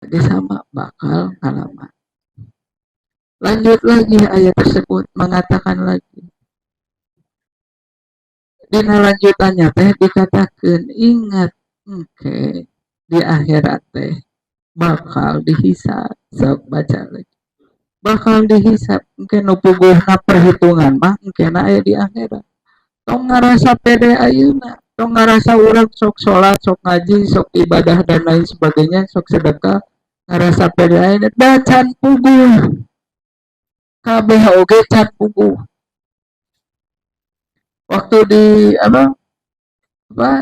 lagi sama bakal ngalaman. Lanjut lagi ayat tersebut mengatakan lagi. Dina lanjutannya teh dikatakan ingat di akhirat teh bakal dihisab. Sok baca lagi. Bakal dihisab mungkin nupuguhna perhitungan mah mungkin aya di akhirat. Tong ngarasa pede ayeuna, tong ngarasa urang sok salat, sok ngaji, sok ibadah dan lain sebagainya, sok sedekah, ngarasa pede ayeuna da can puguh. Kabeh oge can puguh. Waktu di apa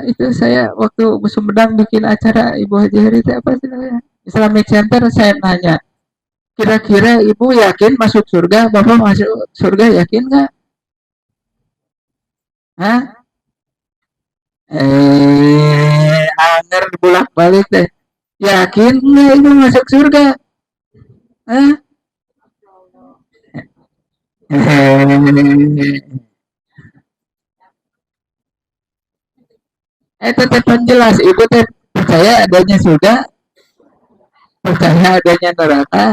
itu saya waktu Sumedang bikin acara Ibu Haji Heri itu apa sih namanya Islamic Center, saya nanya kira-kira ibu yakin masuk surga, bapak masuk surga yakin nggak? Hah? Anger bolak balik deh, yakin nggak ibu masuk surga? Hah? Tetap jelas ibu teh percaya adanya surga, percaya adanya neraka,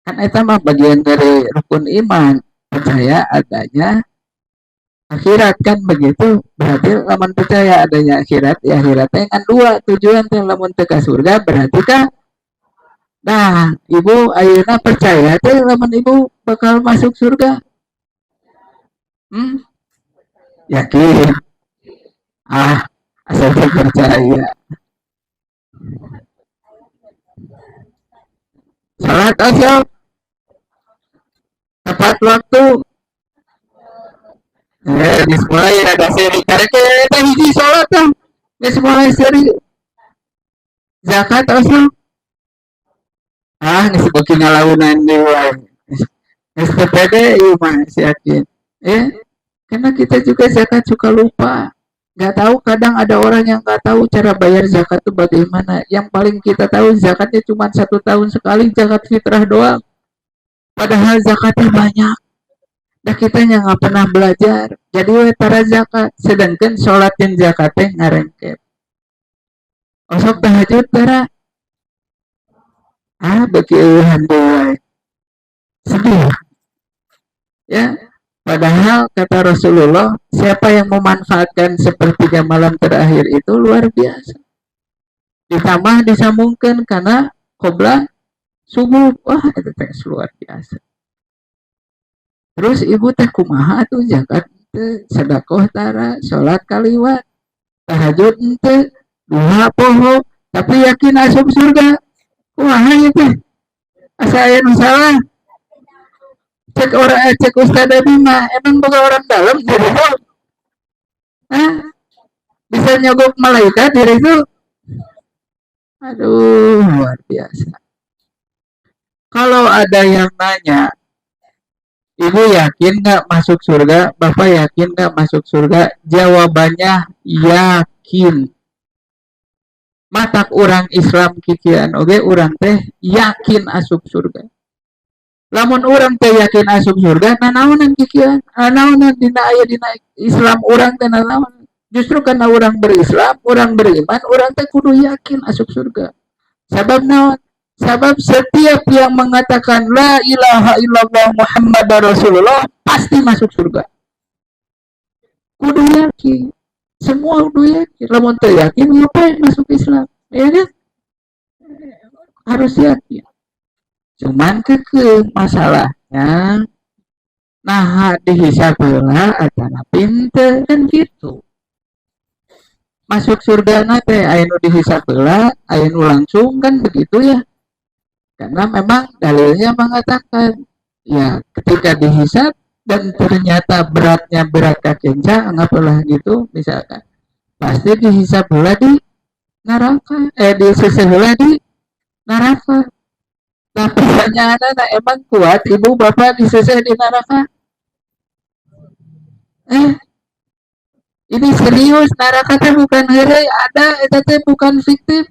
kan itu mah bagian dari rukun iman, percaya adanya akhirat kan begitu. Berarti lamun percaya adanya akhirat, ya akhiratnya kan dua tujuan teh, lamun teu ka surga berarti kan nah ibu ayeuna percaya teh lamun ibu bakal masuk surga. hmm? Yakin? Asal percaya. Salat asal tepat waktu. Geus mulai ada seri karek eta hiji salat tah. Geus mulai seri. Zakat asal geus beuki ngalaunan deui. Geus pede ieu mah yakin. Karena kita juga zakat suka lupa. Nggak tahu, kadang ada orang yang nggak tahu cara bayar zakat itu bagaimana. Yang paling kita tahu zakatnya cuma 1 tahun sekali, zakat fitrah doang. Padahal zakatnya banyak. Nah kita yang nggak pernah belajar. Jadi tara zakat, sedangkan sholatin zakatnya ngarengket. Osok tahajud tara. Bagi eueuhan deui. Sedih. Ya, padahal kata Rasulullah, siapa yang memanfaatkan sepertiga malam terakhir itu luar biasa. Ditambah disambungkan karena qobla subuh, wah itu teh luar biasa. Terus ibu teh kumaha tuh zakat teh, sedekah tara, salat kaliwat, tahajud teh, duha poho, tapi yakin asup surga. Kumaha itu? Asa aya nu salah. Cek Ustaz Bima, emang boga orang dalam diri itu? Bisa nyogok malaikat diri itu? Aduh, luar biasa. Kalau ada yang nanya, ibu yakin nggak masuk surga? Bapak yakin nggak masuk surga? Jawabannya yakin. Matak orang Islam kikian oge orang teh yakin asup surga. Lamun orang teh yakin asup surga, nanaonan kikian, nanaonan dina aya dina Islam orang teh nanaonan. Justru karena orang berislam, orang beriman, orang teh kudu yakin asup surga. Sabab naon? Sabab setiap yang mengatakan la ilaha illallah Muhammad Rasulullah pasti masuk surga. Kudu yakin. Semua kudu yakin. Lamun teu yakin ngapain masuk Islam? Ya kan? Harus yakin. Cuman masalahnya nah dihisab heula atana pinter kan gitu. Masuk surga teh aya nu dihisab heula, aya nu langsung kan begitu ya. Karena memang dalilnya mengatakan ya ketika dihisab dan ternyata beratnya berat kakenca, anggaplah gitu misalkan. Pasti dihisab heula di neraka, disisih heula di neraka. Nah pertanyaannya emang kuat ibu bapak disisih di neraka? Ini serius, neraka teh bukan heureuy, ada eta teh bukan fiktif.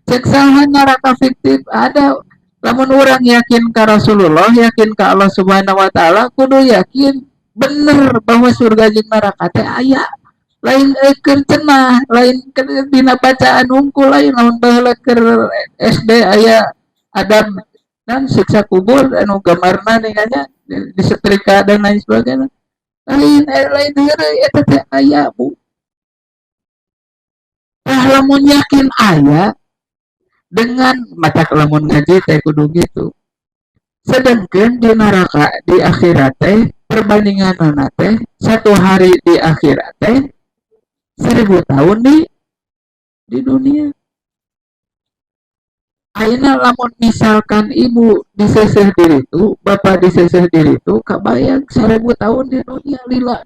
Cek saha neraka fiktif ada. Lamun orang yakin ke Rasulullah, yakin ke Allah Subhanahu wa taala, kudu yakin bener bahwa surga jeung neraka teh aya. lain keur cenah lain keur dina bacaan hungkul lain namun baheula keur SD aya adab dan siksa kubur anu gamarna ninganya disetrika dan lain sebagainya lain heureuy eta teh aya Bu tah lamun yakin aya dengan mata lamun ngaji teh kudu gitu sedangkan di neraka di akhirat teh perbandingan teh satu hari di akhirat teh 1000 tahun di dunia. Ayeuna lamun misalkan ibu diseseh diri itu, bapak diseseh diri itu, kabayang 1000 tahun di dunia lila.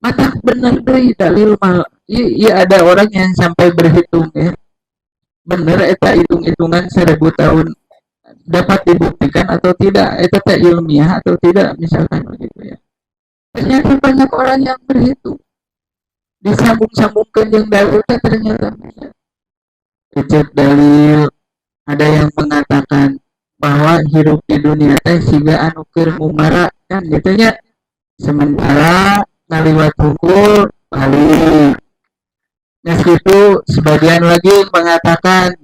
Mata bener deh dalil mal. Iya ada orang yang sampai berhitung ya. Bener eta hitung-hitungan 1000 tahun dapat dibuktikan atau tidak, itu tak ilmiah atau tidak misalkan begitu ya. Ternyata banyak orang yang berhitung. Disambung-sambungkan yang dalil ternyata Ecek dalil ada yang mengatakan bahwa hidup di dunia teh siga anu keur mumara kan gitu nya sementara ngaliwat hukul balik nah situ sebagian lagi mengatakan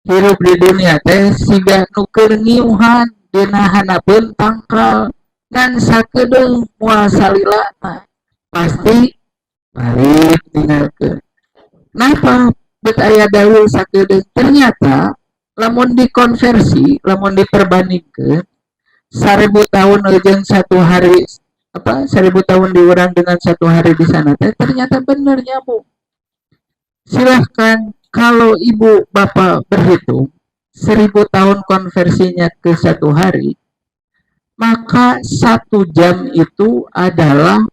hidup di dunia teh siga nu keur ngiuhan dina hanapeun tangkal ngan sakedeung moal salilana pasti balik tinggalkeun napa bet aya dalil sakedeung ternyata lamun dikonversi lamun diperbandingkan 1000 tahun jeung satu hari apa 1000 tahun diurang dengan satu hari di sana ternyata benar nyambung silahkan kalau ibu bapak berhitung 1000 tahun konversinya ke satu hari maka 1 jam itu adalah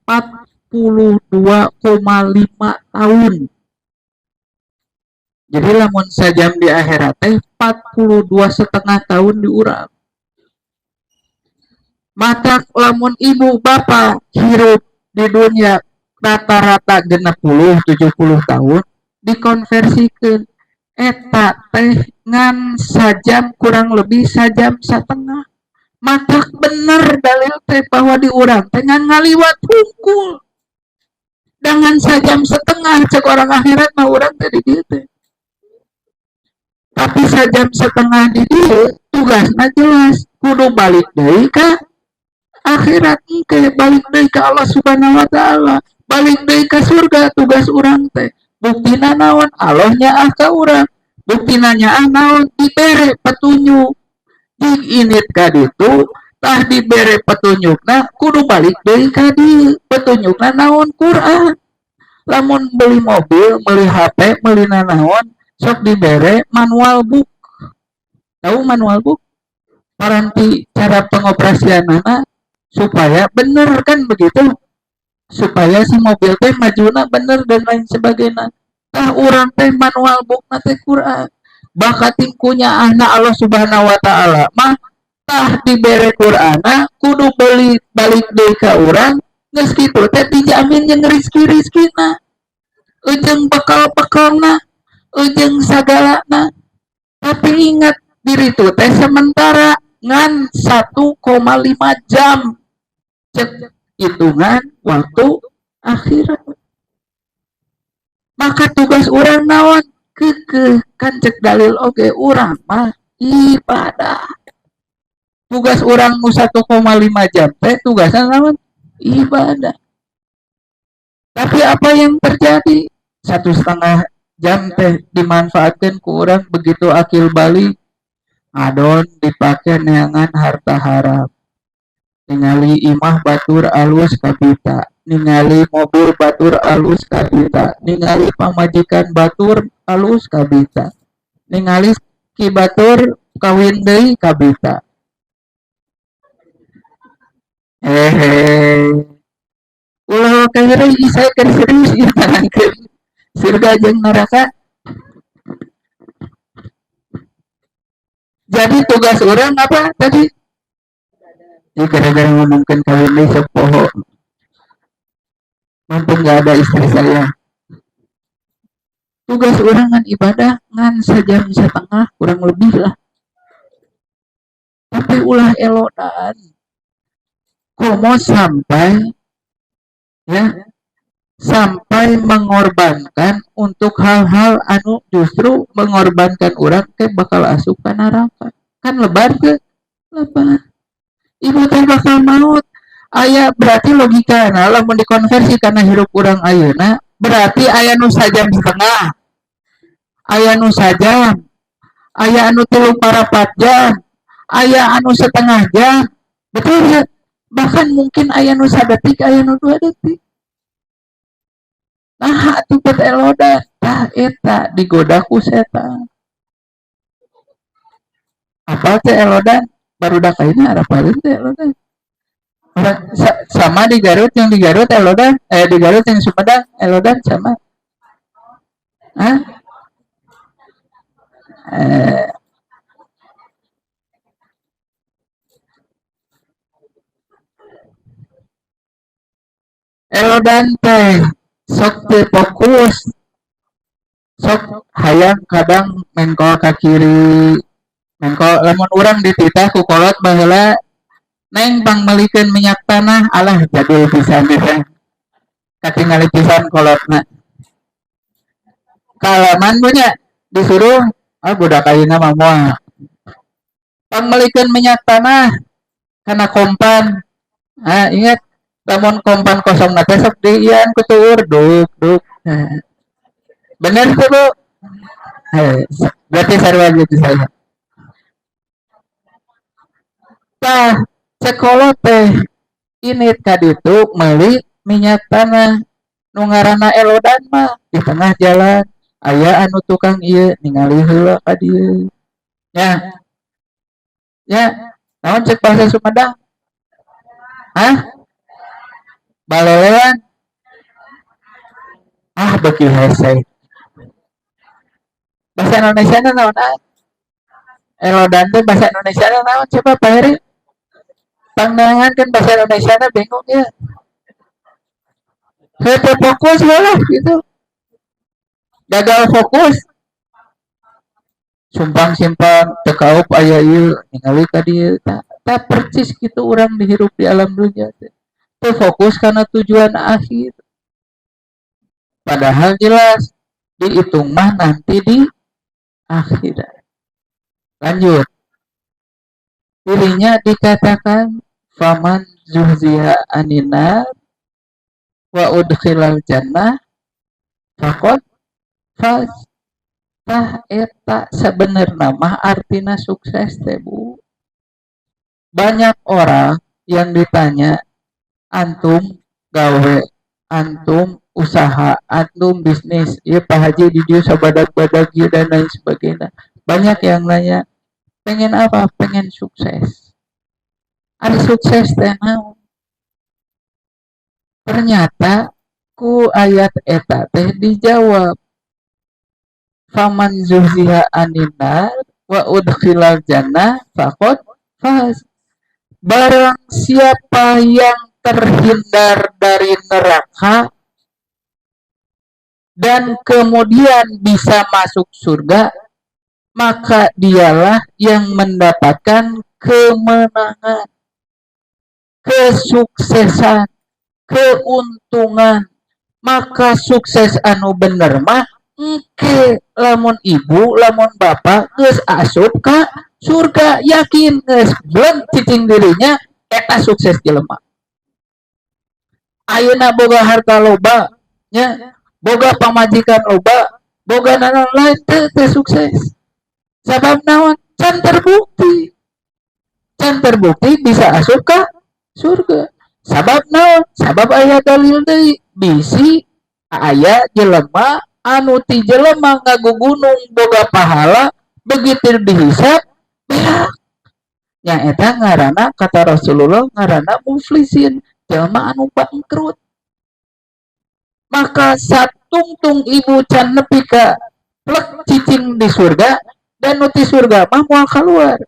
42,5 tahun jadi lamun sajam di akhirat 42,5 tahun diurang maka lamun ibu bapak hirup di dunia rata-rata 60-70 tahun dikonversikan eta teh ngan sajam kurang lebih sajam setengah maka bener dalil teh bahwa diurang teh ngan ngaliwat hungkul dengan sajam setengah cek orang akhirat mah urang tadi dieu teh tapi sajam setengah di dieu tugasna jelas kudu balik deui ka akhirat ke balik deui ka Allah Subhanahu wa taala balik deui ka surga tugas urang teh buktina naon Allah nyaah ka urang buktina nyaah naon dibere petunjuk jeung init ka ditu tah dibere petunjukna kudu balik deui ka dieu petunjukna naon Quran lamun beli mobil beli HP beli naon sok dibere manual book tahu manual book paranti cara pengoperasianana supaya bener kan begitu supaya si mobil teh majuna bener dan lain sebagainya tah urang teh manual book teh Quran bakat tingkunya anak Allah Subhanahu wa taala mah tah dibere Qur'ana kudu beli balik deui ka urang geus kitu teh dijamin jeung rezeki-rezekina ujung bekal-bekalna ujung sagalana tapi ingat diri itu teh sementara ngan 1,5 jam cek hitungan waktu akhirat maka tugas orang naon kekeh kan cek dalil oge urang mah ibadah tugas orang 1,5 jam teh tugasnya naon ibadah tapi apa yang terjadi 1,5 jam teh dimanfaatkan ku orang begitu akil balik adon dipakai neangan harta haram ningali imah batur alus kabita ningali mobil batur alus kabita ningali pamajikan batur alus kabita ningali ki batur kawin deui kabita ulah kayak saya kan serius ya terangkan surga jeung neraka jadi tugas orang apa tadi ya gara-gara ngomongkan kawin deui sepoho mumpung gak ada istri saya tugas orang kan ibadah ngan sejam setengah kurang lebih lah tapi ulah elodan komo sampai ya, sampai mengorbankan untuk hal-hal anu justru mengorbankan orang ke bakal asup ke neraka. Kan lebar ke? Lebar. Ibu teh bakal maut. Aya berarti logika nah lamun dikonversi karena hirup urang ayeuna berarti aya nu sajam setengah, aya nu sajam, aya anu 3/4 jam, aya anu setengah jam. Betul ya? Bahkan mungkin aya nu sadetik, aya nu 2 detik. Nah, atuh bet eloda, tah eta digoda ku setan. Apa teh elodan? Barudak ayeuna harapaleun teh elodan. Sama di Garut, yang di Garut elodan, di Garut yang Sumedang elodan sama. Hah? Eh, elodan teh sok teu fokus, sok hayang kadang mengko ka kiri, mengko lamun urang dititah ku kolot baheula neng bang melikeun minyak tanah alah jadul pisan teh katingali pisan kolotna kalaman punya disuruh budak ayeuna mah moal bang melikeun minyak tanah kana kompan ingat lamun kompan kosong na teh sok diian ku tuur duk duk bener tuh bu berarti sarua gitu saya tah sekolah teh ini kaditu meuli minyak tanah nu ngaranna elodan mah di tengah jalan aya anu tukang ieu ningali heula ka dieu nya nya naon cek bahasa Sumedang hah balelean beki hese bahasa Indonesia na naon elodan teh bahasa Indonesia na naon coba Pak Heri pandangan kan bahasa Indonesia na bingung ya hete fokus lah gitu gagal fokus sumpang simpang tekaup aya ieu ningali ka dieu tak percis gitu orang dihirup di alam dunia teh fokus karena tujuan akhir padahal jelas dihitung mah nanti di akhirat. Lanjut dirinya dikatakan faman zuhziha aninar wa udkhilal jannah faqad faz tah eta sebenarnya mah artina sukses teh bu banyak orang yang ditanya antum gawe antum usaha antum bisnis ya Pak Haji di dia sabadak-badak dan lain sebagainya banyak yang nanya pengen apa pengen sukses ada sukses teh ternyata ku ayat eta teh dijawab faman zuhziha aninar wa udkhilal jannah faqad faz barang siapa yang terhindar dari neraka dan kemudian bisa masuk surga maka dialah yang mendapatkan kemenangan kesuksesan keuntungan maka sukses anu bener mah engke lamun ibu lamun bapak geus asup ka surga yakin geus belum cicing dirinya eta sukses jelema ayeuna boga harta loba nya boga pamajikan loba boga naon lain teh sukses sabab naon can terbukti bisa asup ka surga sabab naon sabab aya dalil deui bisi aya jelema anu ti jelema ngagugunung boga pahala begitu dihisab beak nya eta ngaranna kata Rasulullah ngaranna muflisin jelema anu bangkrut maka satungtung ibu can nepi ka plek cicing di surga dan nuti surga mah moal keluar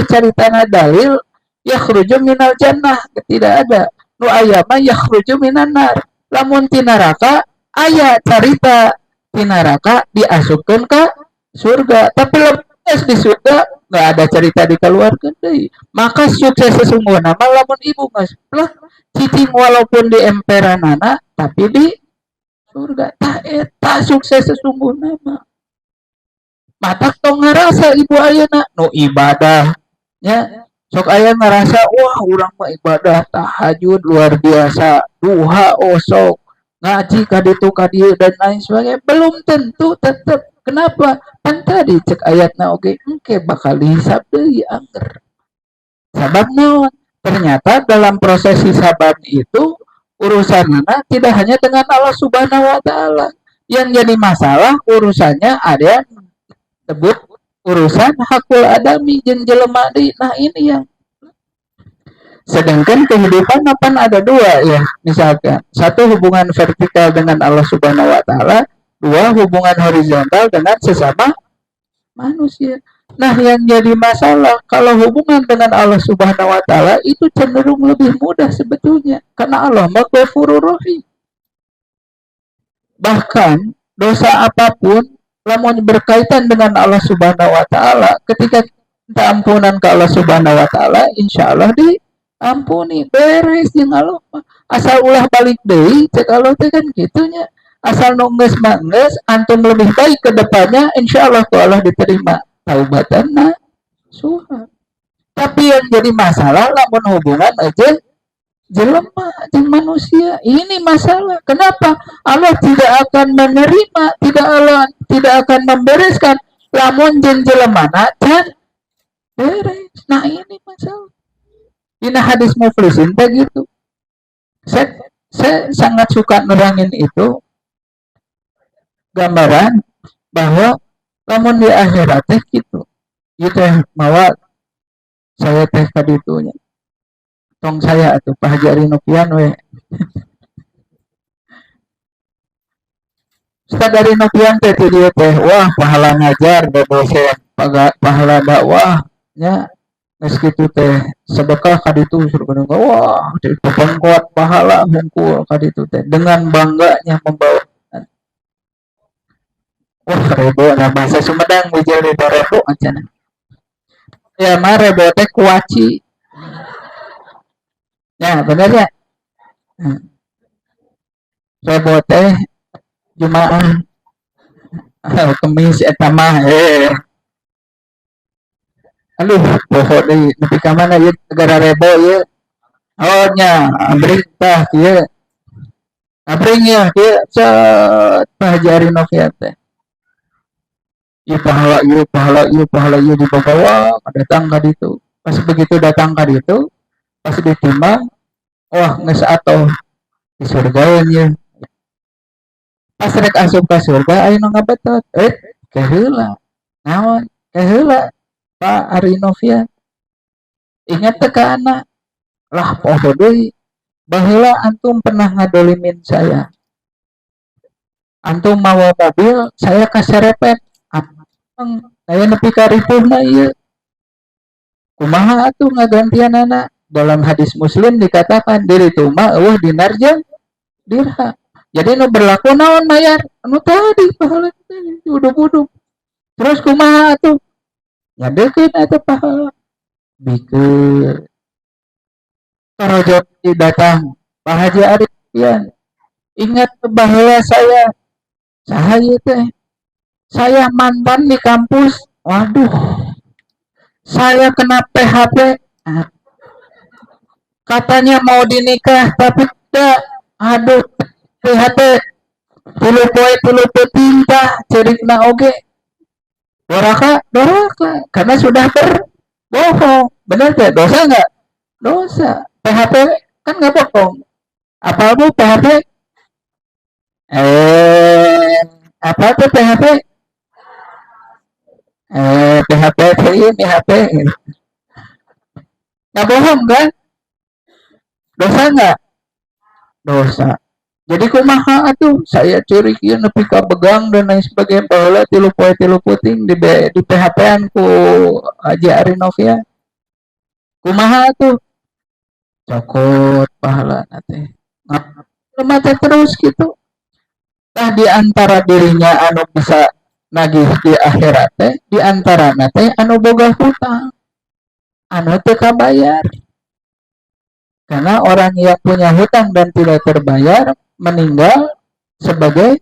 caritana dalil yakhruju minal jannah tidak ada nu aya mah yakhruju minan nar lamun ti neraka aya carita ti neraka diasupkeun ka surga tapi lepas di surga nggak ada cerita di keluarga deh. Maka sukses sesungguhnya lamun ibu mas lah cicing walaupun di emperan anak tapi di surga tak sukses sesungguhnya mah mata tong ngerasa ibu ayeuna nu ibadah nya sok aya ngerasa wah urang mah ibadah tahajud luar biasa duha osok ngaji kaditu kadieu dan lain sebagainya belum tentu tetap kenapa kan tadi cek ayatna oke engke bakal dihisab deui angger sabab naon ternyata dalam proses hisaban itu urusannya tidak hanya dengan Allah Subhanahu wa taala yang jadi masalah urusannya ada yang sebut urusan hakul adami jeung jelema deui nah ini yang sedangkan kehidupan apa ada dua ya misalkan satu hubungan vertikal dengan Allah Subhanahu wa taala dua hubungan horizontal dengan sesama manusia nah yang jadi masalah kalau hubungan dengan Allah Subhanahu wa taala itu cenderung lebih mudah sebetulnya karena Allah Maghfurur Rahim bahkan dosa apapun lamun berkaitan dengan Allah Subhanahu wa taala ketika minta ampunan ke Allah Subhanahu wa taala insyaallah diampuni beres jeung Allah asal ulah balik deui cek Allah teh kan gitunya asal nu geus mah geus antum lebih baik ke depannya insyaallah ku Allah diterima taubatanna suha tapi yang jadi masalah lamun hubungan aja jelema jeung manusia ini masalah kenapa Allah tidak akan menerima tidak akan membereskan lamun jeung jelemana can beres nah ini masalah ini hadis muflisin teh gitu saya sangat suka nerangin itu gambaran bahwa lamun di akhirat teh gitu itu mawa saya teh kaditunya tong saya atuh Pak Haji Ari Nopian we Ustaz Ari Nopian teh ti dieu teh wah pahala ngajar da dosen pahala dakwah nya geus kitu teh sedekah ka ditu surga wah pengkuat pahala hungkul ka ditu teh dengan bangganya membawa wah rebo na bahasa Sumedang bijil rebo acan ya mah rebo teh kuaci ya benar ya rebo teh Jumaah Kemis eta mah aduh poho deui nepi ka mana ieu negara rebo ieu oh nya abring tah kieu abring ya kieu cet pahajari noviat teh ieu pahala ieu dibawa datang ka ditu pas begitu datang ka ditu pas ditimbang wah geus atoh di surga nya pas rek asup ka surga aya nu ngabetot keheula naon keheula Pak Ari Novian ingat teh ka anak lah poho deui baheula antum pernah ngadolimin saya antum mawa mobil saya kaserepet aya nepi ka ripuhna ieu kumaha atuh ngagantian anak dalam hadis Muslim dikatakan diri itu mah eueuh dinar jeung dirham. Jadi nu berlaku naon mayar? Anu tadi pahala uduk-uduk. Terus kumaha atuh? Nyadekeun atuh pahala. Bikeun. Tarajo datang Pak Haji Arif pian. Ingat baheula saya. Saha teh? Saya mantan di kampus. Waduh. Saya kena PHP. Katanya mau dinikah tapi tidak. Aduh, PHP puluh poe puluh tinta cerikna oge. Doraka karena sudah berbohong. Benar tidak? Dosa nggak? Dosa. PHP kan nggak bohong. Apa bu PHP? Apa tuh PHP? PHP ini HP. Nggak bohong kan? Dosa nggak? Dosa. Jadi kumaha atuh saya curi kieu nepi ka begang dan lain sebagainya pahala 3 poe 3 puting di PHP-an ku Haji Ari Novia. Kumaha atuh? Cokot pahala teh. Mata terus gitu. Tah di antara dirinya anu bisa nagih di akhirat teh di antarana teh anu boga hutang anu teu kabayar. Karena orang yang punya hutang dan tidak terbayar meninggal sebagai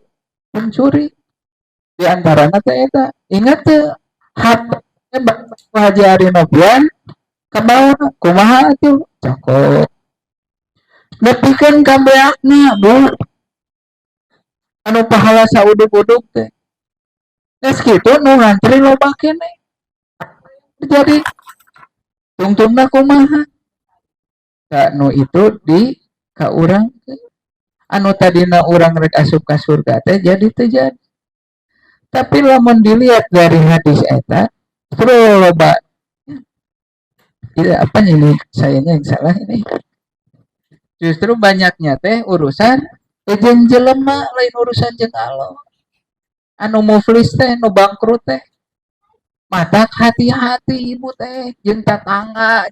pencuri. Di antaranya teh eta. Ingat teh Haji Ari Novian kabawa kumaha tuh cokot. Nepikeun ka beakna, Bu. Anu pahala sauduk-uduk teh. Geus kitu nu ngantri loba keneh. Jadi tungtungna kumaha? Nu itu di ka urang anu tadina urang rek asup ka surga teh jadi terjadi. Tapi lamun dilihat dari hadis eta, loba tidak apa ini sayanya yang salah ini. Justru banyaknya teh urusan jeung jelema lain urusan jeung Allah. Anu muflis teh nu bangkrut teh matak hati-hati ibu teh jeung tatangga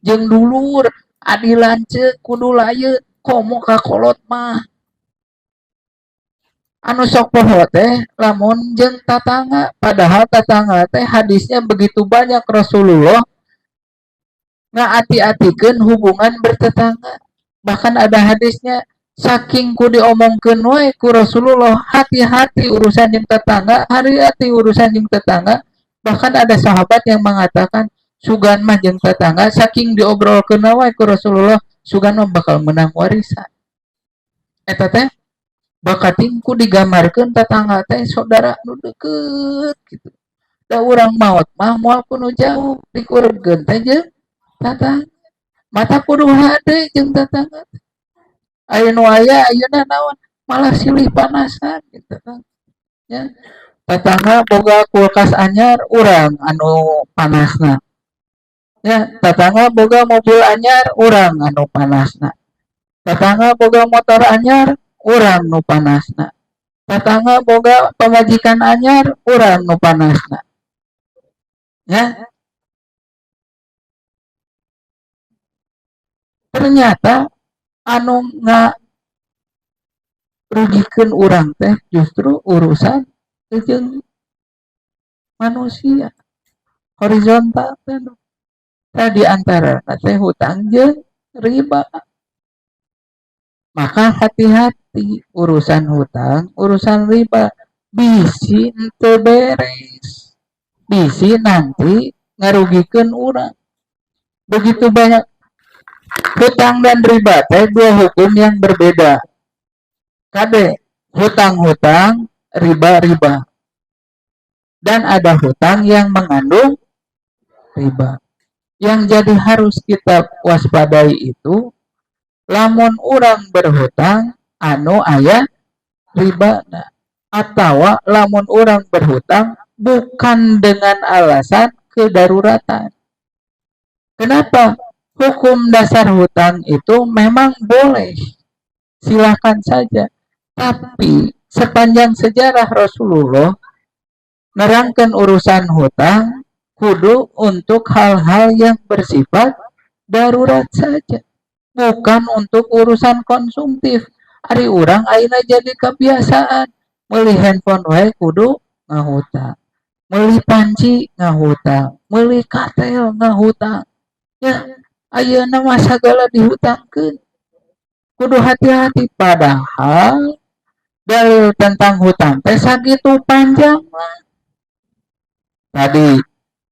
jeung dulur adi lanceuk kudu layeut komo ka kolot mah anu sok poho teh lamun jeung tatangga padahal tatangga teh hadisnya begitu banyak Rasulullah ngaati-atikeun hubungan bertetangga bahkan ada hadisnya saking ku diomongkeun we ku Rasulullah hati-hati urusan jeung tetangga hati-hati urusan jeung tetangga bahkan ada sahabat yang mengatakan sugan mah jeung tetangga saking diobrolkeun we ku Rasulullah sugan mah bakal menang warisan eta teh bakatingku digambarkeun tetangga teh saudara nu deukeut gitu da urang maot mah moal kudu jauh dikureupkeun teh jeung tetangga mata kudu hade jeung tetangga aya nu aya ayeuna naon malah silih panasan gitu kan ya tetangga boga kulkas anyar urang anu panasna ya tetangga boga mobil anyar urang anu panasna tetangga boga motor anyar urang nu panasna tetangga boga pamajikan anyar urang nu panasna ya ternyata anu rugikeun urang teh justru urusan jeung manusia horizontal teh di antara teh hutang jeung riba. Maka hati-hati urusan hutang, urusan riba bisi henteu beres. Bisi nanti ngarugikeun urang. Begitu banyak hutang dan riba teh dua hukum yang berbeda. Kade hutang-hutang, riba-riba. Dan ada hutang yang mengandung riba. Yang jadi harus kita waspadai itu lamun urang berhutang anu aya ribana atawa lamun urang berhutang bukan dengan alasan kedaruratan. Kenapa? Hukum dasar hutang itu memang boleh, silakan saja. Tapi sepanjang sejarah Rasulullah nerangkeun urusan hutang kudu untuk hal-hal yang bersifat darurat saja, bukan untuk urusan konsumtif. Ari urang ayeuna jadi kebiasaan meuli handphone wae kudu ngahutang, meuli panci ngahutang, meuli katel ngahutang. Ya, ayeuna mah sagala dihutangkeun. Kudu hati-hati padahal dalil tentang hutang teh sakitu panjang mah. Tadi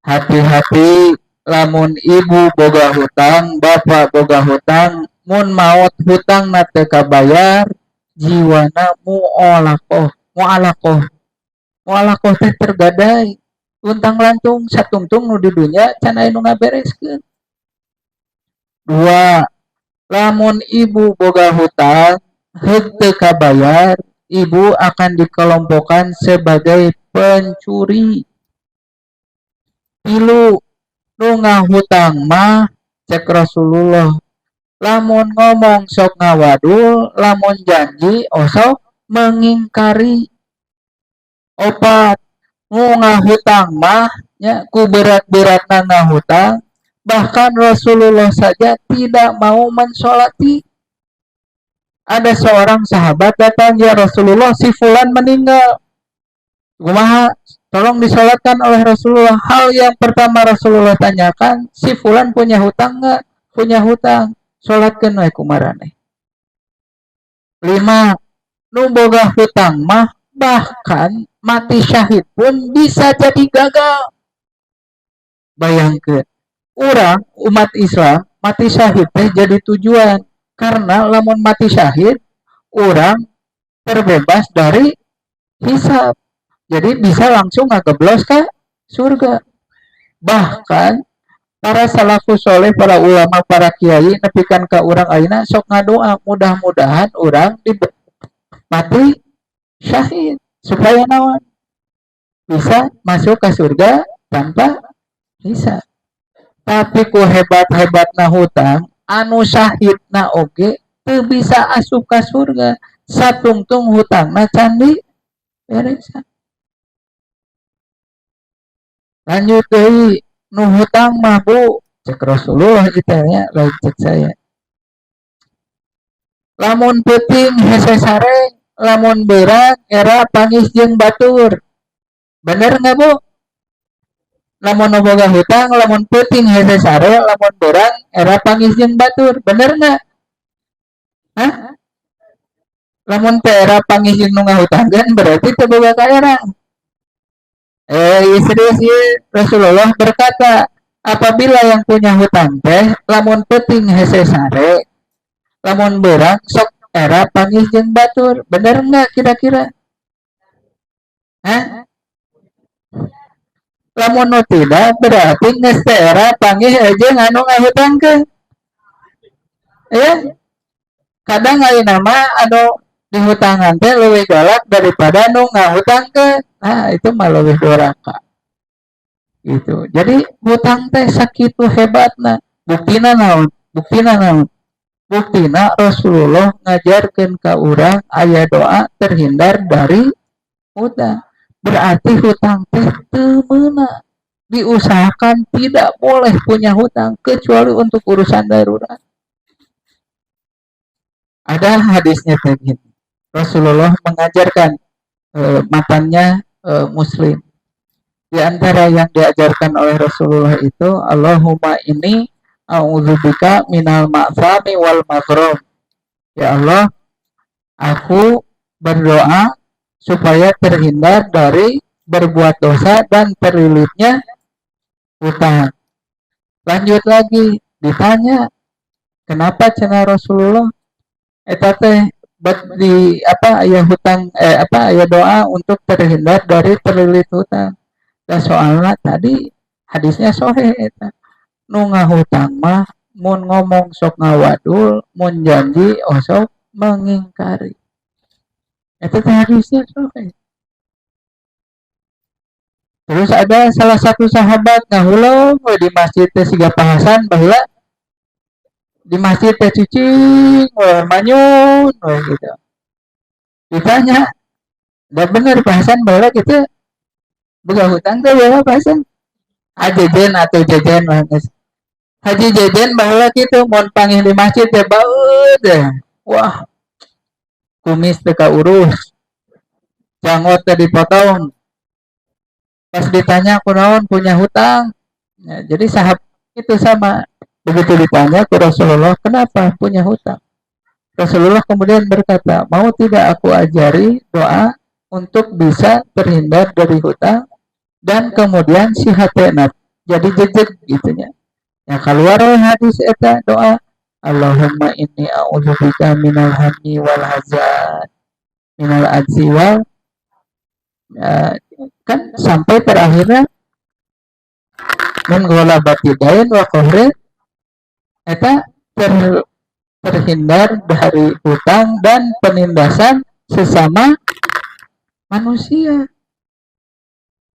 hati-hati lamun ibu boga hutang, bapak boga hutang, mun maot hutang na teu kabayar, jiwana mu'alakoh teh tergadai. Tuntang lantung satungtung nu di dunya can aya nu ngabereskeun. 2. Lamun ibu boga hutang henteu kabayar, ibu akan dikelompokkan sebagai pencuri. 3. Nu ngahutang mah cek Rasulullah lamun ngomong sok ngawadul, lamun janji osok mengingkari. 4. Nu ngahutang mah nya ku berat-beratna ngahutang bahkan Rasulullah saja tidak mau mensolati. Ada seorang sahabat datang, ya Rasulullah si fulan meninggal. kumaha, tolong disolatkan oleh Rasulullah. Hal yang pertama Rasulullah tanyakan, si fulan punya hutang nggak? Punya hutang, solatkan wae kumarane. 5, nu boga hutang mah bahkan mati syahid pun bisa jadi gagal. Bayangkan, orang umat Islam mati syahid teh jadi tujuan, karena lamun mati syahid orang terbebas dari hisab, jadi bisa langsung ngageblos ke surga. Bahkan para salafus soleh, para ulama, para kiai nepikan ke orang ayeuna sok ngadoa mudah-mudahan orang mati syahid supaya naon bisa masuk ke surga tanpa hisab. Tapi ku hebat-hebatna hutang anu syahidna oge teu bisa asup ka surga satungtung hutangna candi beresan. Lanjut deui, nu hutang mah Bu, cek Rasulullah kita ya, lain cek saya. Lamun peuting hese sareng, lamun beurang era pangis jeung batur. Bener enggak Bu? Lamun boga hutang, lamun peuting hese sare, lamun beurang era pangis jeung batur. Bener enggak? Hah? Lamun teh era pangis jeung nu ngahutangkeun berarti teu boga ka era. Serius ya, Rasulullah berkata, apabila yang punya hutang teh lamun peuting hese sare, lamun beurang sok era pangis jeung batur. Bener enggak kira-kira? Hah? Lamun nu tidak berarti geus teh era panggih aja anu ngahutangkeun. Ya, kadang ayeuna mah anu dihutangan teh leuwih galak daripada nu ngahutangkeun. Nah, itu mah leuwih duraka. Gitu. Jadi hutang teh sakitu hebatna. Buktina naon? Buktina naon? Buktina Rasulullah ngajarkeun ka urang aya doa terhindar dari hutang. Berarti hutang teh teu meunang. Diusahakan tidak boleh punya hutang kecuali untuk urusan darurat. Ada hadisnya begini. Rasulullah mengajarkan matannya Muslim. Di antara yang diajarkan oleh Rasulullah itu, Allahumma inni a'udzubika minal ma'sami wal maghrum. Ya Allah, aku berdoa supaya terhindar dari berbuat dosa dan terlilitnya hutang. Lanjut lagi, ditanya, kenapa cenah Rasulullah? Eta teh di apa aya hutang aya doa untuk terhindar dari terlilit hutang. Dan soalnya tadi hadisnya sahih eta. Nu ngahutang mah mun ngomong sok ngawadul, mun janji sok mengingkari. Itu hadisnya sahih. Terus ada salah satu sahabat ngahulung di masjid teh siga pahasan baheula di masjid teh cicing manyun gitu. Ditanya, "Da bener pahasan baheula kitu boga hutang teh baheula pahasan?" Ajejen atau jejen mah geus. Haji jejen baheula kitu mun panggih di masjid teh baeud deh. Wah, kumis teh kaurus. Janggot teh dipotong. Pas ditanya kunaon punya hutang, ya, jadi sahabat itu sama. Begitu ditanya ke Rasulullah, kenapa punya hutang? Rasulullah kemudian berkata, mau tidak aku ajari doa untuk bisa terhindar dari hutang dan kemudian si hatenat jadi jejeg gitunya. Ya keluar hadis eta doa, Allahumma inni a'udzubika minal hammi wal hazan, minal ajzi wal kan sampai terakhirnya min ghalabati dain wa qahri eta terhindar dari hutang dan penindasan sesama manusia.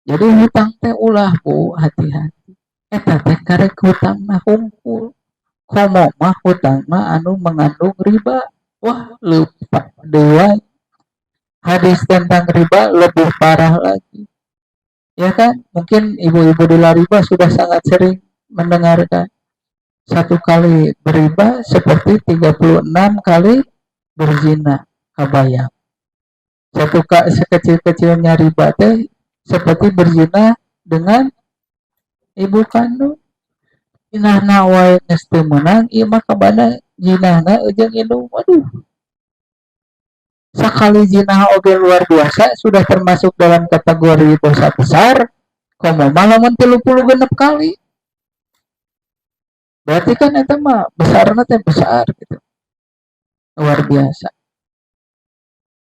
Jadi hutang teh ulah Bu, hati-hati. Eta teh karek hutang mah hungkul. Komo mah hutang mah anu mengandung riba. Wah, lupa dewa. Hadis tentang riba lebih parah lagi. Ya kan? Mungkin ibu-ibu di Lariba sudah sangat sering mendengarkan. Satu kali beriba seperti 36 kali berzina. Kabayang. Sekecil-kecilnya riba teh seperti berzina dengan ibu kandung. Zinahna wae geus teu meunang, ieu mah kabada zinahna jeung indung. Waduh. Sekali zina oge luar biasa, sudah termasuk dalam kategori dosa besar. Komo malah 36 kali. Berarti kan itu mah besarnya teh besar gitu. Luar biasa.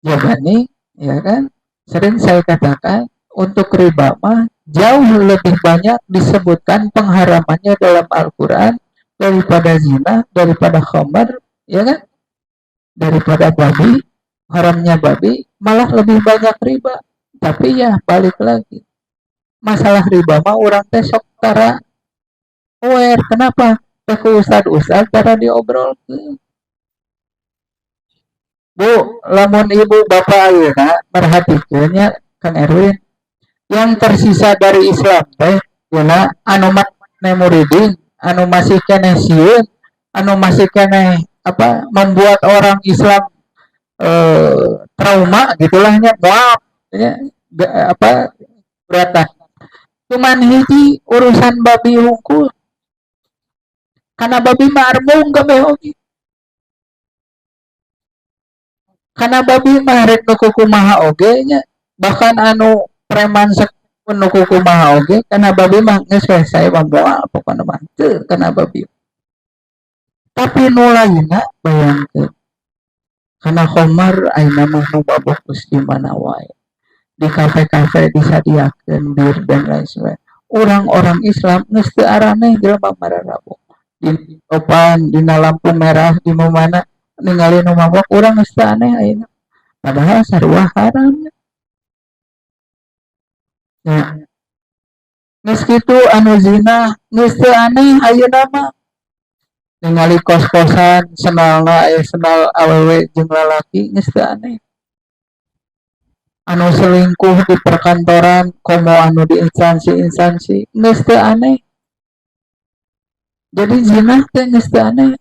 Jadi, ya kan, sering saya katakan untuk riba mah jauh lebih banyak disebutkan pengharamannya dalam Al-Quran daripada zina, daripada khamar, ya kan, daripada babi, haramnya babi, malah lebih banyak riba. Tapi ya balik lagi, masalah riba mah orang teh sok tara aware. Kenapa? Ke ustad-ustad tara diobrol ke. Bu, lamun ibu bapak ayeuna perhatikeunnya Kang Erwin, yang tersisa dari Islam teh guna anu muridin, anu masih keneh sieun, anu masih keneh apa membuat orang Islam trauma gitulahnya, maaf ya, apa beratan. Cuman hiji urusan babi hungkul. Karena babi mah armung kabeh oge. Karena babi mah rek nu kumaha oge nya, bahkan anu preman pun nu kumaha oge, karena babi mah geus we saya mah moal pokona mah teu kana babi. Tapi nu lainna bayangkeun. Karena khamar ayeuna mah nu babok geus di mana wae. Di kafe-kafe disadiakeun bir dan lain sebagainya. Orang-orang Islam geus teu araneh jelema mararabok. Di topan, dina lampu merah, di mana ningali nu mabok urang geus teu aneh ayeuna. Padahal sarua haram. Ya. Geus kitu anu zina geus teu aneh ayeuna mah. Ningali kos-kosan senalna senal awewe jeung lalaki geus teu aneh. Anu selingkuh di perkantoran, komo anu di instansi-instansi geus teu aneh. Jadi zina teh geus teu aneh.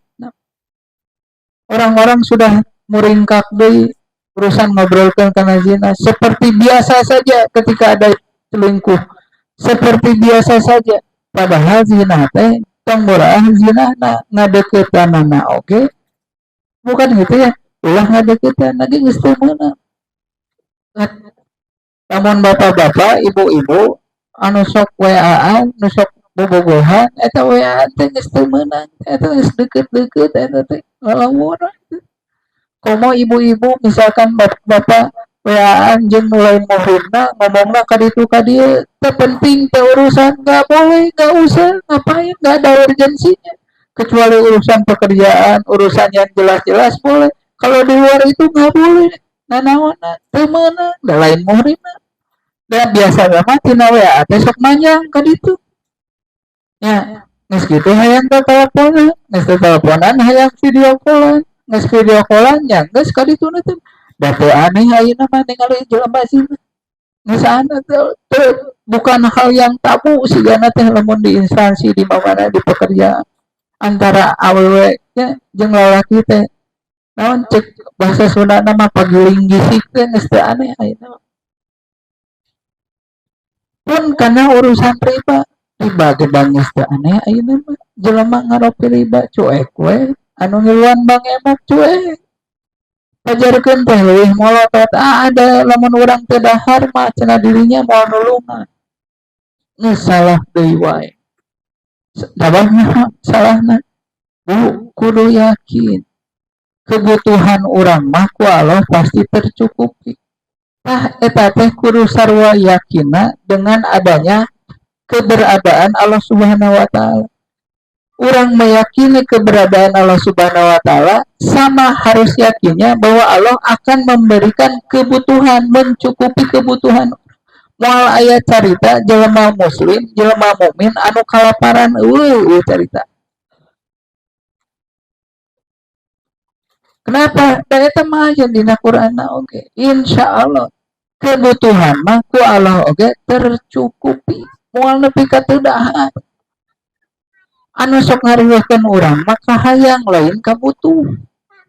Orang-orang sudah meringkak deui urusan ngobrolkeun kana zina seperti biasa saja ketika ada selingkuh. Seperti biasa saja. Padahal zina teh tong boraah zina ngadeukeutana oge. Bukan gitu ya. Ulah ngadeukeutana lagi geus teu meunang. Lamun bapak-bapak, ibu-ibu anu sok WA-an, anu sok bobogohan, eta WA teh geus teu meunang. Eta geus deukeut-deukeut eta teh. Lamun komo ibu-ibu misalkan bapak-bapak WA-an jeung mulai muhrimna ngomongna ka ditu ka dieu, teh penting teh urusan enggak boleh, enggak usah, ngapain, enggak ada urgensinya. Kecuali urusan pekerjaan, urusan yang jelas-jelas boleh. Kalau di luar itu enggak boleh. Nanaona teu meunang, da lain muhrimna. Dan biasa mah tina WA teh sok manjang ka ditu. Ya, geus kitu hayang teleponan, geus teleponan hayang video callan, geus video callan nya geus ka ditu teh. Da teu aneh ayeuna mah ningali jelema zina. Geus ana teh bukan hal yang tabu sigana teh lamun di instansi di mana di pekerjaan antara awewe nya jeung lalaki teh. Naon cek bahasa Sundana mah pagiling gisik teh geus teu aneh ayeuna. Pun karena urusan riba gedang geus teu aneh ayeuna mah. Jelema ngaropi riba cuek we, anu ngiluan Bang Emak cuek. Pajarkeun teh leuwih molotot. Ada lamun urang teu dahar mah cenah dirinya moal nulungan. Geus salah deui wae. Dabahna salahna. Bu, kudu yakin. Kebutuhan urang mah ku Allah pasti tercukupi. Tah eta teh kudu sarua yakinna dengan adanya keberadaan Allah Subhanahu wa taala. Urang meyakini keberadaan Allah Subhanahu wa taala sama harus yakinnya bahwa Allah akan memberikan kebutuhan, mencukupi kebutuhan. Moal aya carita jelema muslim, jelema mukmin anu kalaparan eueuh carita. Kenapa? Da eta mah aya dina Qur'anna oge. Insyaallah kebutuhan mah ku Allah oge tercukupi. Moal nepi ka teu dahar. Anu sok ngariweuhkeun urang maka hayang lain kabutuh.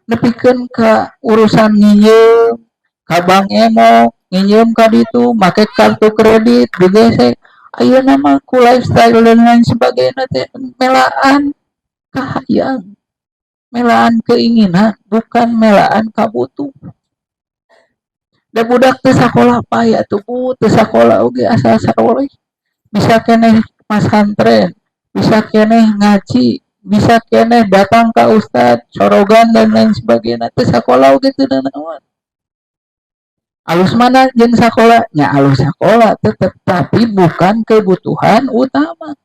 Nepikeun ka urusan ngieum, ka Bang Emo, nginjem ka ditu make kartu kredit digesek ayo nama ku lifestyle dan lain sebagainya teh melaan kahayang melaan keinginan bukan melaan kabutuh da budak teu sakola paya tuh bu teu sakola oge asal saroleh bisa keneh masantren bisa keneh ngaji bisa keneh datang ke ustad sorogan dan lain sebagainya teu sakola oge teu naon alus mana jeung sakola nya alus sakola tetapi bukan kebutuhan utama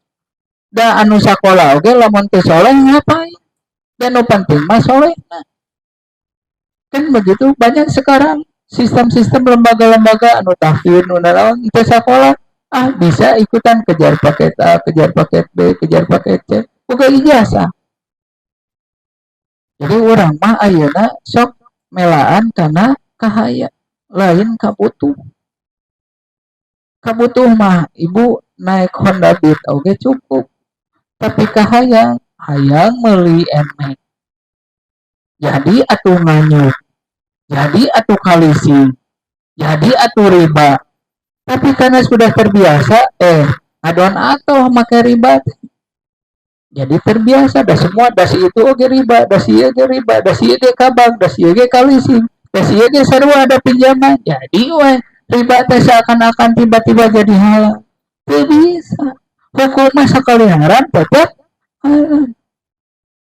da anu sakola oge lamun teu soleh ngapain dan nu penting mah solehna kan begitu banyak sekarang sistem-sistem lembaga-lembaga anu tahfidz nu naon teu sakola bisa ikutan kejar paket A kejar paket B kejar paket C boga ijazah jadi urang mah ayeuna sok melaan kana kahaya lain kabutuh mah ibu naik Honda Beat oge cukup tapi kahayang hayang meuli emek jadi atuh nganyut jadi atuh kalisi jadi atuh riba tapi karena sudah terbiasa adon atuh make riba jadi terbiasa dah semua dasi itu oge riba dasi oge riba dasi oge kabang dasi oge kalisi dasi oge sarua ada pinjaman jadi we riba teh seakan-akan tiba-tiba jadi halal teu bisa hukumnya sekali haram tetap haram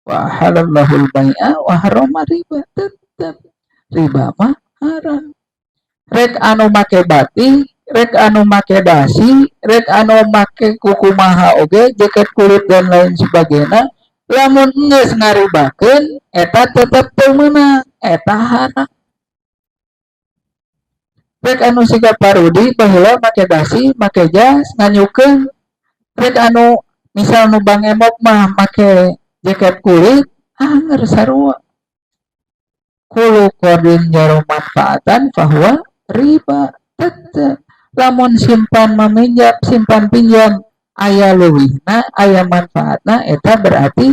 wa halallahul bai'a wa harrama riba tetap riba mah haram rek anu make batik rek anu make dasi rek anu make kukumaha oge jaket kulit dan lain sebagainya lamun geus ngaribakeun eta tetep teu meunang eta haram rek anu siga parudi baheula make dasi make jas nganyukeun rek anu misal nu Bang Emok mah make jaket kulit anger sarua kulu qardin jarum manfaatan fahuwa riba tetep lamun simpan meminjam simpan pinjam aya leuwihna aya manfaatna eta berarti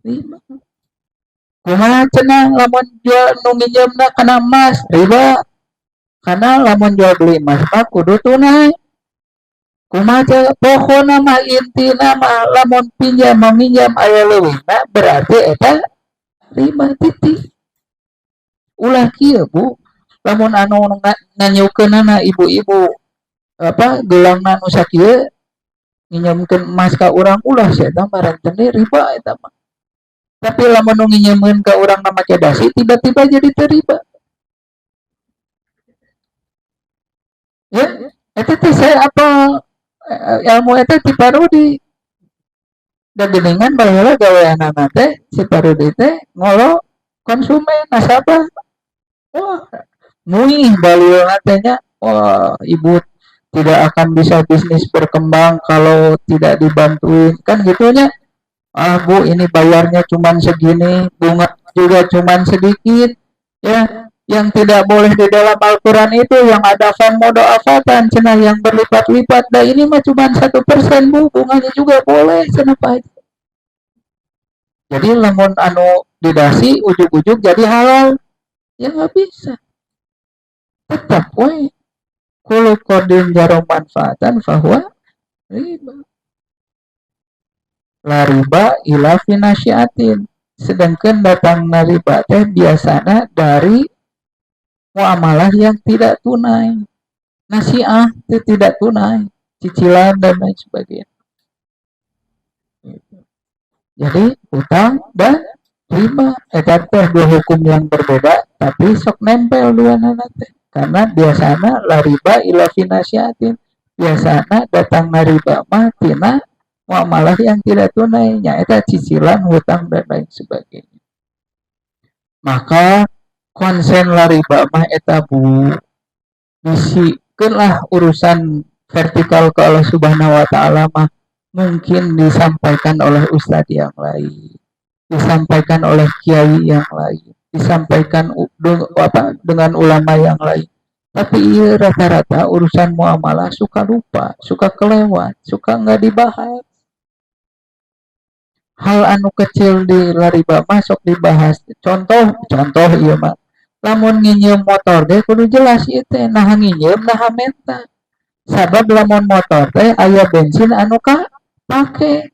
riba kumaha cenah lamun jual nu nginjemna kana emas riba karena lamun jual beli emas mah kudu tunai kumaha pokona mah intina mah lamun pinjam meminjam aya leuwihna berarti eta riba titik ulah kieu bu lamun anu nganyukeunana ibu-ibu geulangna nu sakieu nginjemkeun emas ka urang ulah sia eta mah teh riba eta mah tapi lamun nu nginjemkeun ka urang na make dasi tiba-tiba jadi teu riba ya eta teh saya apa ilmu eta ti Parudi da geuningan baheula gaweanana teh si Parudi teh ngolo konsumen nasabah wah muih balieuna teh nya wah ibu tidak akan bisa bisnis berkembang kalau tidak dibantuin kan gitunya bu ini bayarnya cuman segini bunga juga cuman sedikit ya yang tidak boleh di dalam Al-Quran itu yang ada fan modo afatan cenah yang berlipat-lipat dah ini mah cuman 1% bu bunganya juga boleh cenah Pak jadi lamun anu didasi ujuk-ujuk jadi halal ya nggak bisa tetap we kulu qardin jarum manfaatan fahuwa riba la riba ila fi nasyiatin sedangkan datangna riba teh biasana dari muamalah yang tidak tunai nasiah itu tidak tunai cicilan dan lain sebagainya jadi utang dan riba eta teh dua hukum yang berbeda tapi sok nempel dua nana teh karena biasana la riba ila fi nasyiatin biasana datangna riba mah tina muamalah yang tidak tunai nya eta cicilan hutang dan lain sebagainya maka konsen la riba mah eta bu bisikeun lah urusan vertikal ke Allah Subhanahu wa taala mah mungkin disampaikan oleh ustadz yang lain disampaikan oleh kiai yang lain disampaikan dengan ulama yang lain tapi iya rata-rata urusan muamalah suka lupa suka kelewat suka nggak dibahas hal anu kecil di la riba masuk dibahas contoh iya mah lamun nginjem motor teh kudu jelas ieu teh nah nginjem nah menta. Sabab lamun motor teh aya bensin anu ka pake.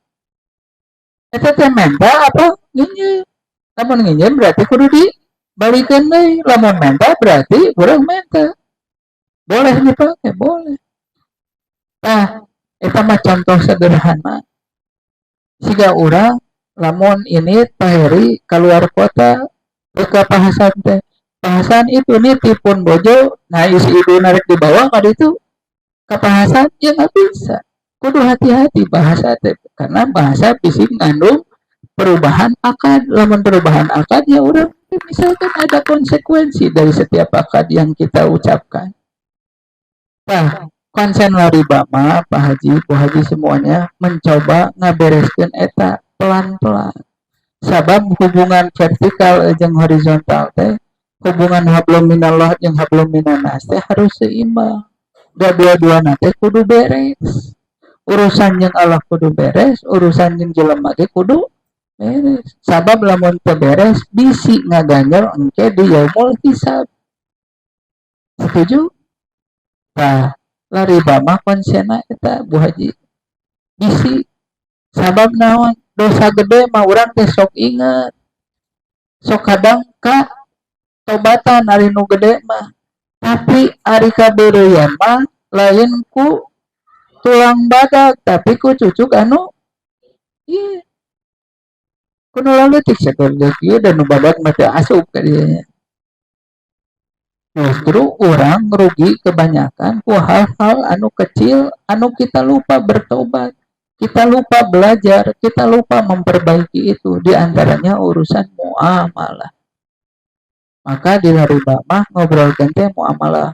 Eta teh menta apa nginjem. Lamun nginjem berarti kudu dibalikeun deui. Lamun menta berarti urang menta. Boleh dipake, boleh. Nah, eta mah contoh sederhana. Siga urang lamun ini Taheri keluar kota ke Pahasan teh. Pahasan itu nitipun bojo, nah isi ibu narik di bawah kan itu ke Pahasan ya nggak bisa. Kudu hati-hati bahasa teh karena bahasa fisik ngandung perubahan akad. Lamun perubahan akad ya udah misalkan ada konsekuensi dari setiap akad yang kita ucapkan. Nah, konsen riba mah Pak Haji, Bu Haji semuanya mencoba ngabereskeun eta pelan-pelan. Sabab hubungan vertikal jeung horizontal teh, hubungan hablum minallah jeung hablum minannas teh harus seimbang. Da dua-duana teh kudu beres. Urusan jeung Allah kudu beres, urusan jeung jelema ge kudu beres. Sabab lamun teu beres bisi ngaganjel engke di yaumul hisab. Setuju? Nah, lariba mah konsena eta Bu Haji. Bisi sabab naon? Dosa gede mah urang teh sok inget. Sok kadang ka tobatan ari nu gede mah. Tapi ari kabeureuen mah lain ku tulang badak tapi ku cucuk anu ieu. Kudu leutik sakedeuk ieu dan nu badak mah teu asup ka dieu. Justru orang rugi kebanyakan ku hal-hal anu kecil anu kita lupa bertobat, kita lupa belajar, kita lupa memperbaiki itu, diantaranya urusan muamalah. Maka di riba mah ngobrol teh muamalah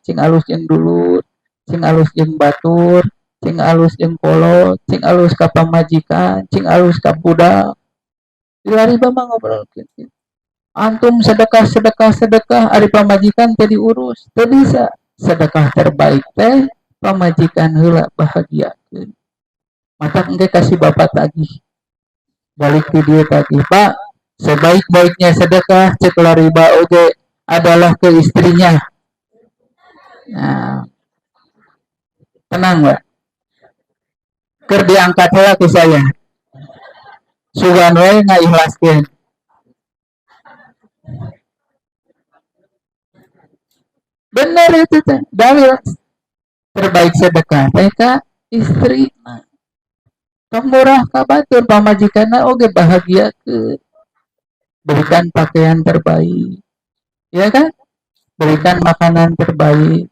cing alus jeung dulur, cing alus jeung batur, cing alus jeung kolot, cing alus ka pamajikan, cing alus ka budak. Di riba mah ngobrol kitu. Antum sedekah ari pamajikan teh diurus teu bisa. Sedekah terbaik teh pamajikan heula bahagiakeun. Mata engke kasih bapak tagih. Balik ke dia tagih, Pak, sebaik-baiknya sedekah cek riba oge adalah ke istrinya. Nah, tenang, Pak. Keur diangkat heula ku saya. Sugan we ngaikhlaskeun. Benar itu teh. Dalil terbaik sedekah teh ka istri. Tong murah ka batur pamajikanna oge bahagia ke. Berikan pakaian terbaik. Ya kan? Berikan makanan terbaik.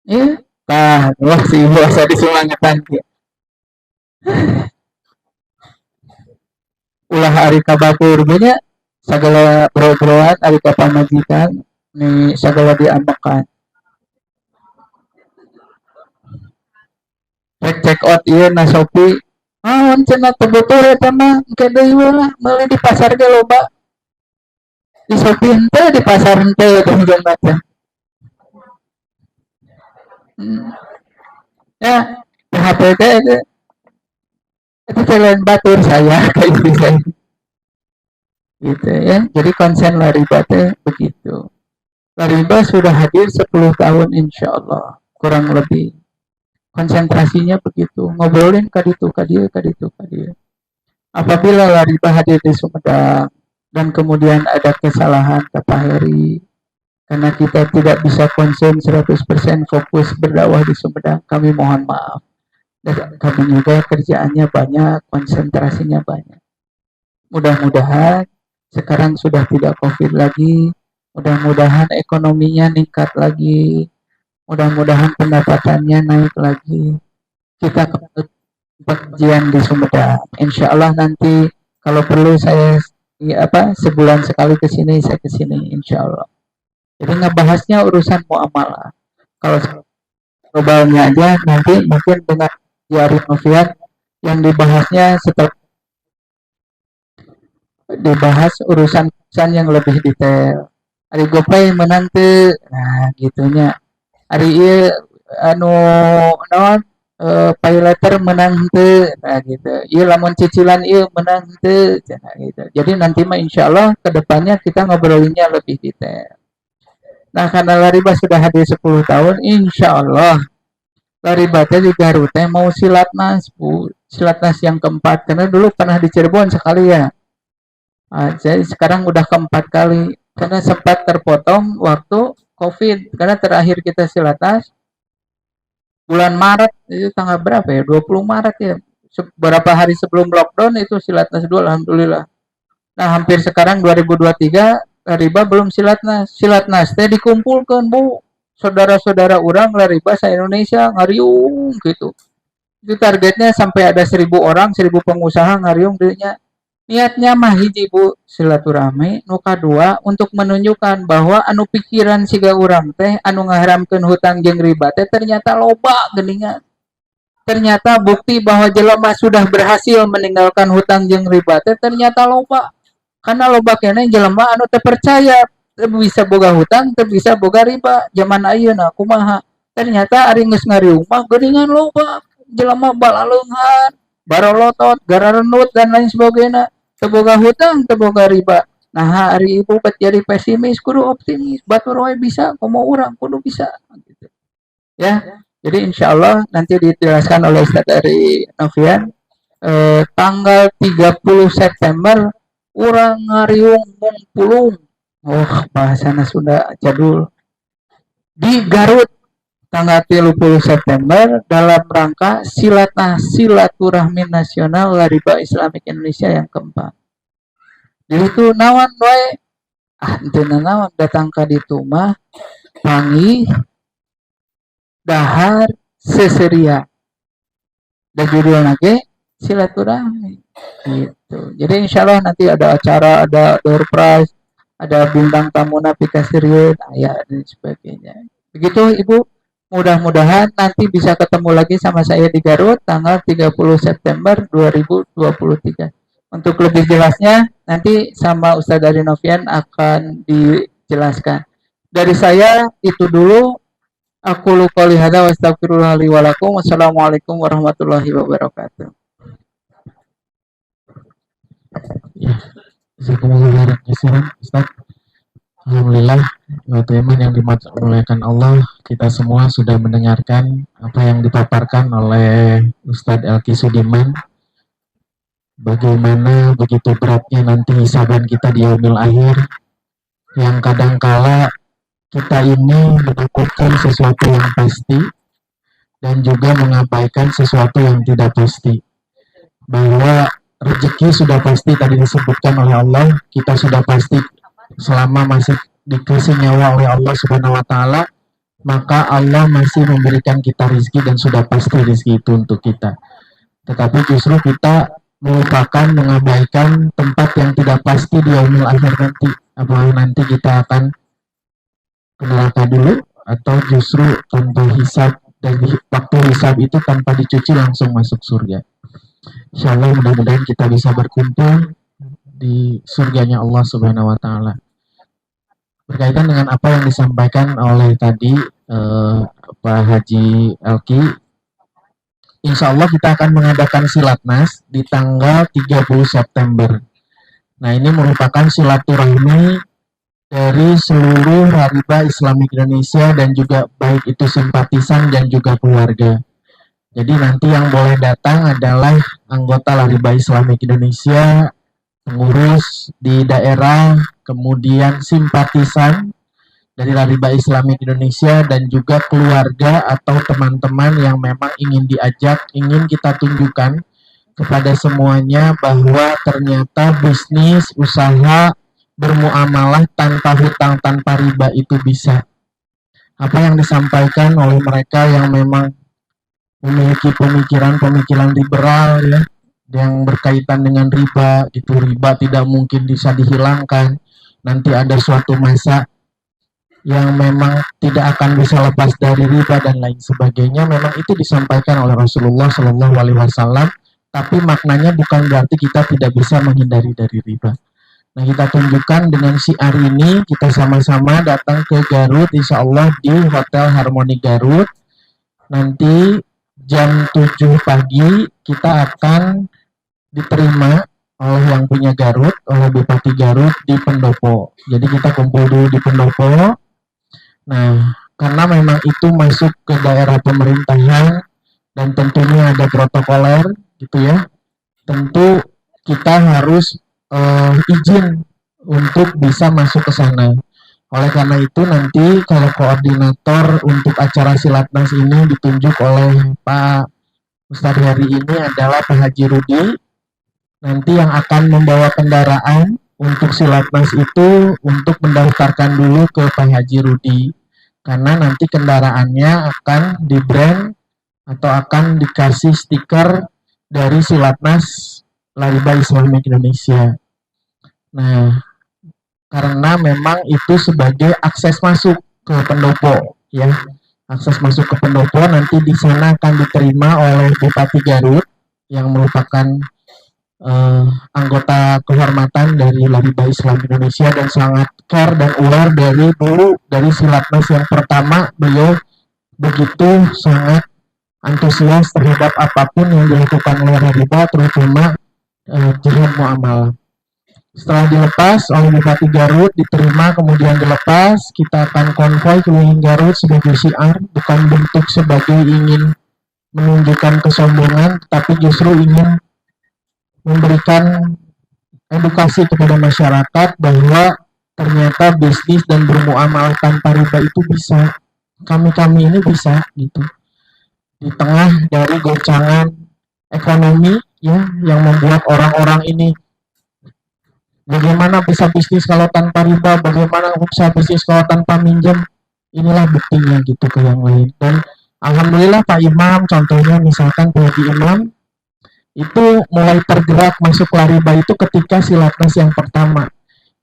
Ya. Tah, wah si ibu asa disumangetan kieu. Ulah ari ka batur nya sagala bro-broan ari ka pamajikan ni sagala diambekan. Check out ieu na Shopee. Naon cenah teu butuh eta mah engke deui we lah, meuli di pasar ge loba. Di Shopee henteu, di pasar henteu teh baca. Ya, HP teh itu jalan batur saya kayak istri saya. Gitu ya. Jadi konsen lariba teh begitu. Lariba sudah hadir 10 tahun insya Allah kurang lebih. Konsentrasinya begitu, ngobrolin kaditu kadieu. Apabila lariba hadir di Sumedang dan kemudian ada kesalahan kata Heri karena kita tidak bisa konsen 100% fokus berdakwah di Sumedang, kami mohon maaf. Dan kami juga kerjaannya banyak, konsentrasinya banyak. Mudah-mudahan sekarang sudah tidak COVID lagi, mudah-mudahan ekonominya meningkat lagi, mudah-mudahan pendapatannya naik lagi. Kita kajian di Sumedang. Insya Allah nanti kalau perlu saya sebulan sekali ke sini, saya ke sini insya Allah. Jadi ngebahasnya urusan muamalah. Kalau globalnya aja nanti mungkin dengan Arif Novian yang dibahasnya setelah dibahas urusan yang lebih detail. Ari Gopay menang teu, nah gitunya. Ari ieu anu naon pay letter menang henteu, nah gitu. Ieu lamun cicilan ieu menang henteu, cenah gitu. Jadi nanti mah insyaallah ke depannya kita ngobrolinnya lebih detail. Nah, karena Lariba sudah hadir 10 tahun, insyaallah Lariba teh di Garut teh mau silatnas, Bu. Silatnas yang keempat karena dulu pernah di Cirebon sekali ya. Jadi sekarang udah keempat kali karena sempat terpotong waktu COVID karena terakhir kita silatnas bulan Maret itu tanggal berapa ya? 20 Maret ya. Beberapa hari sebelum lockdown itu silatnas dulu alhamdulillah. Nah, hampir sekarang 2023 Lariba belum silatnas. Silatnas teh dikumpulkan, Bu. Saudara-saudara orang Lariba se-Indonesia ngariung gitu. Itu targetnya sampai ada 1.000 orang, 1.000 pengusaha ngariung dirinya. Niatnya mah hiji Bu silaturahmi, nu kadua untuk menunjukkan bahwa anu pikiran siga urang teh anu ngaharamkeun hutang jeung riba teh ternyata loba geuningan. Ternyata bukti bahwa jelema sudah berhasil meninggalkan hutang jeung riba teh ternyata loba. Karena loba keneh jelema anu teu percaya teu bisa boga hutang, teu bisa boga riba. Zaman ayeuna kumaha? Ternyata ari geus ngariung mah geuningan loba. Jelema balaleungan, barolotot, gararenut dan lain sebagainya. Teboga hutang, teboga riba. Nah, hari ibu jadi pesimis, kudu optimis. Batur wae bisa, komo orang kudu bisa. Gitu. Ya, jadi insya Allah nanti dijelaskan oleh Ustaz dari Novian. Tanggal 30 September, orang ngariung mung pulung. Oh, bahasana sudah jadul. Di Garut, tanggal 30 September dalam rangka silaturahmi nasional Lariba Islamik Indonesia yang keempat. Jadi itu nawan wae itu nawan datang ke ditu mah panggih dahar seseria dan judul lagi silaturahmi gitu. Jadi insya Allah nanti ada acara, ada door prize, ada bintang tamu napikasirian, ayah dan sebagainya. Begitu Ibu. Mudah-mudahan nanti bisa ketemu lagi sama saya di Garut tanggal 30 September 2023. Untuk lebih jelasnya nanti sama Ustadz Ari Novian akan dijelaskan. Dari saya itu dulu. Aku qouli hadza wa astaghfirullah li wa lakum. Wassalamualaikum warahmatullahi wabarakatuh. Ya, jazakumullah khairan Ustaz. Alhamdulillah, teman yang dimuliakan Allah, kita semua sudah mendengarkan apa yang dipaparkan oleh Ustadz Elki Sudiman. Bagaimana begitu beratnya nanti hisaban kita di yaumil akhir, yang kadangkala kita ini menakutkan sesuatu yang pasti dan juga mengabaikan sesuatu yang tidak pasti. Bahwa rezeki sudah pasti tadi disebutkan oleh Allah, kita sudah pasti selama masih dikasih nyawa oleh Allah Subhanahu wa taala, maka Allah masih memberikan kita rezeki dan sudah pasti rezeki itu untuk kita. Tetapi justru kita melupakan, mengabaikan tempat yang tidak pasti di yaumil akhir nanti. Apakah nanti kita akan ke neraka dulu atau justru tanpa hisab, dan di waktu hisab itu tanpa dicuci langsung masuk surga. Insyaallah mudah-mudahan kita bisa berkumpul di surganya Allah Subhanahu wa taala. Berkaitan dengan apa yang disampaikan oleh tadi Pak Haji Elki, insya Allah kita akan mengadakan silatnas di tanggal 30 September. Nah, ini merupakan silaturahmi dari seluruh Lariba Islamik Indonesia dan juga baik itu simpatisan dan juga keluarga. Jadi nanti yang boleh datang adalah anggota Lariba Islamik Indonesia, pengurus di daerah, kemudian simpatisan dari Lariba Islamik Indonesia dan juga keluarga atau teman-teman yang memang ingin diajak, ingin kita tunjukkan kepada semuanya bahwa ternyata bisnis, usaha, bermuamalah tanpa hutang, tanpa riba itu bisa. Apa yang disampaikan oleh mereka yang memang memiliki pemikiran-pemikiran liberal ya, yang berkaitan dengan riba, itu riba tidak mungkin bisa dihilangkan. Nanti ada suatu masa yang memang tidak akan bisa lepas dari riba dan lain sebagainya. Memang itu disampaikan oleh Rasulullah Shallallahu Alaihi Wasallam, tapi maknanya bukan berarti kita tidak bisa menghindari dari riba. Nah, kita tunjukkan dengan syiar ini, kita sama-sama datang ke Garut, insya Allah di Hotel Harmoni Garut. Nanti jam 7 pagi kita akan diterima oleh yang punya Garut, oleh Bupati Garut di Pendopo. Jadi kita kumpul dulu di Pendopo. Nah, karena memang itu masuk ke daerah pemerintahan dan tentunya ada protokoler gitu ya. Tentu kita harus izin untuk bisa masuk ke sana. Oleh karena itu nanti kalau koordinator untuk acara Silatnas ini ditunjuk oleh Pak Ustadz Heri ini adalah Pak Haji Rudi. Nanti yang akan membawa kendaraan untuk Silatnas itu untuk mendaftarkan dulu ke Pak Haji Rudi. Karena nanti kendaraannya akan di-brand atau akan dikasih stiker dari Silatnas Lariba Islamic Indonesia. Nah, karena memang itu sebagai akses masuk ke Pendopo ya. Akses masuk ke Pendopo nanti di sana akan diterima oleh Bupati Garut yang merupakan anggota kehormatan dari Lariba Islam Indonesia dan sangat care dan aware dari dulu dari Silatnas yang pertama. Beliau begitu sangat antusias terhadap apapun yang dilakukan oleh Lariba, terutama jihad muamalah. Setelah dilepas oleh Bupati Garut, diterima kemudian dilepas, kita akan konvoy keliling Garut sebagai syiar, bukan bentuk sebagai ingin menunjukkan kesombongan, tapi justru ingin memberikan edukasi kepada masyarakat bahwa ternyata bisnis dan bermuamalah tanpa riba itu bisa. Kami-kami ini bisa gitu. Di tengah dari goncangan ekonomi ya yang membuat orang-orang ini bagaimana bisa bisnis kalau tanpa riba, bagaimana bisa bisnis kalau tanpa minjem, inilah buktinya gitu ke yang lain. Dan alhamdulillah Pak Imam contohnya misalkan Pak Haji Imam itu mulai tergerak masuk Lariba itu ketika Silatnas yang pertama.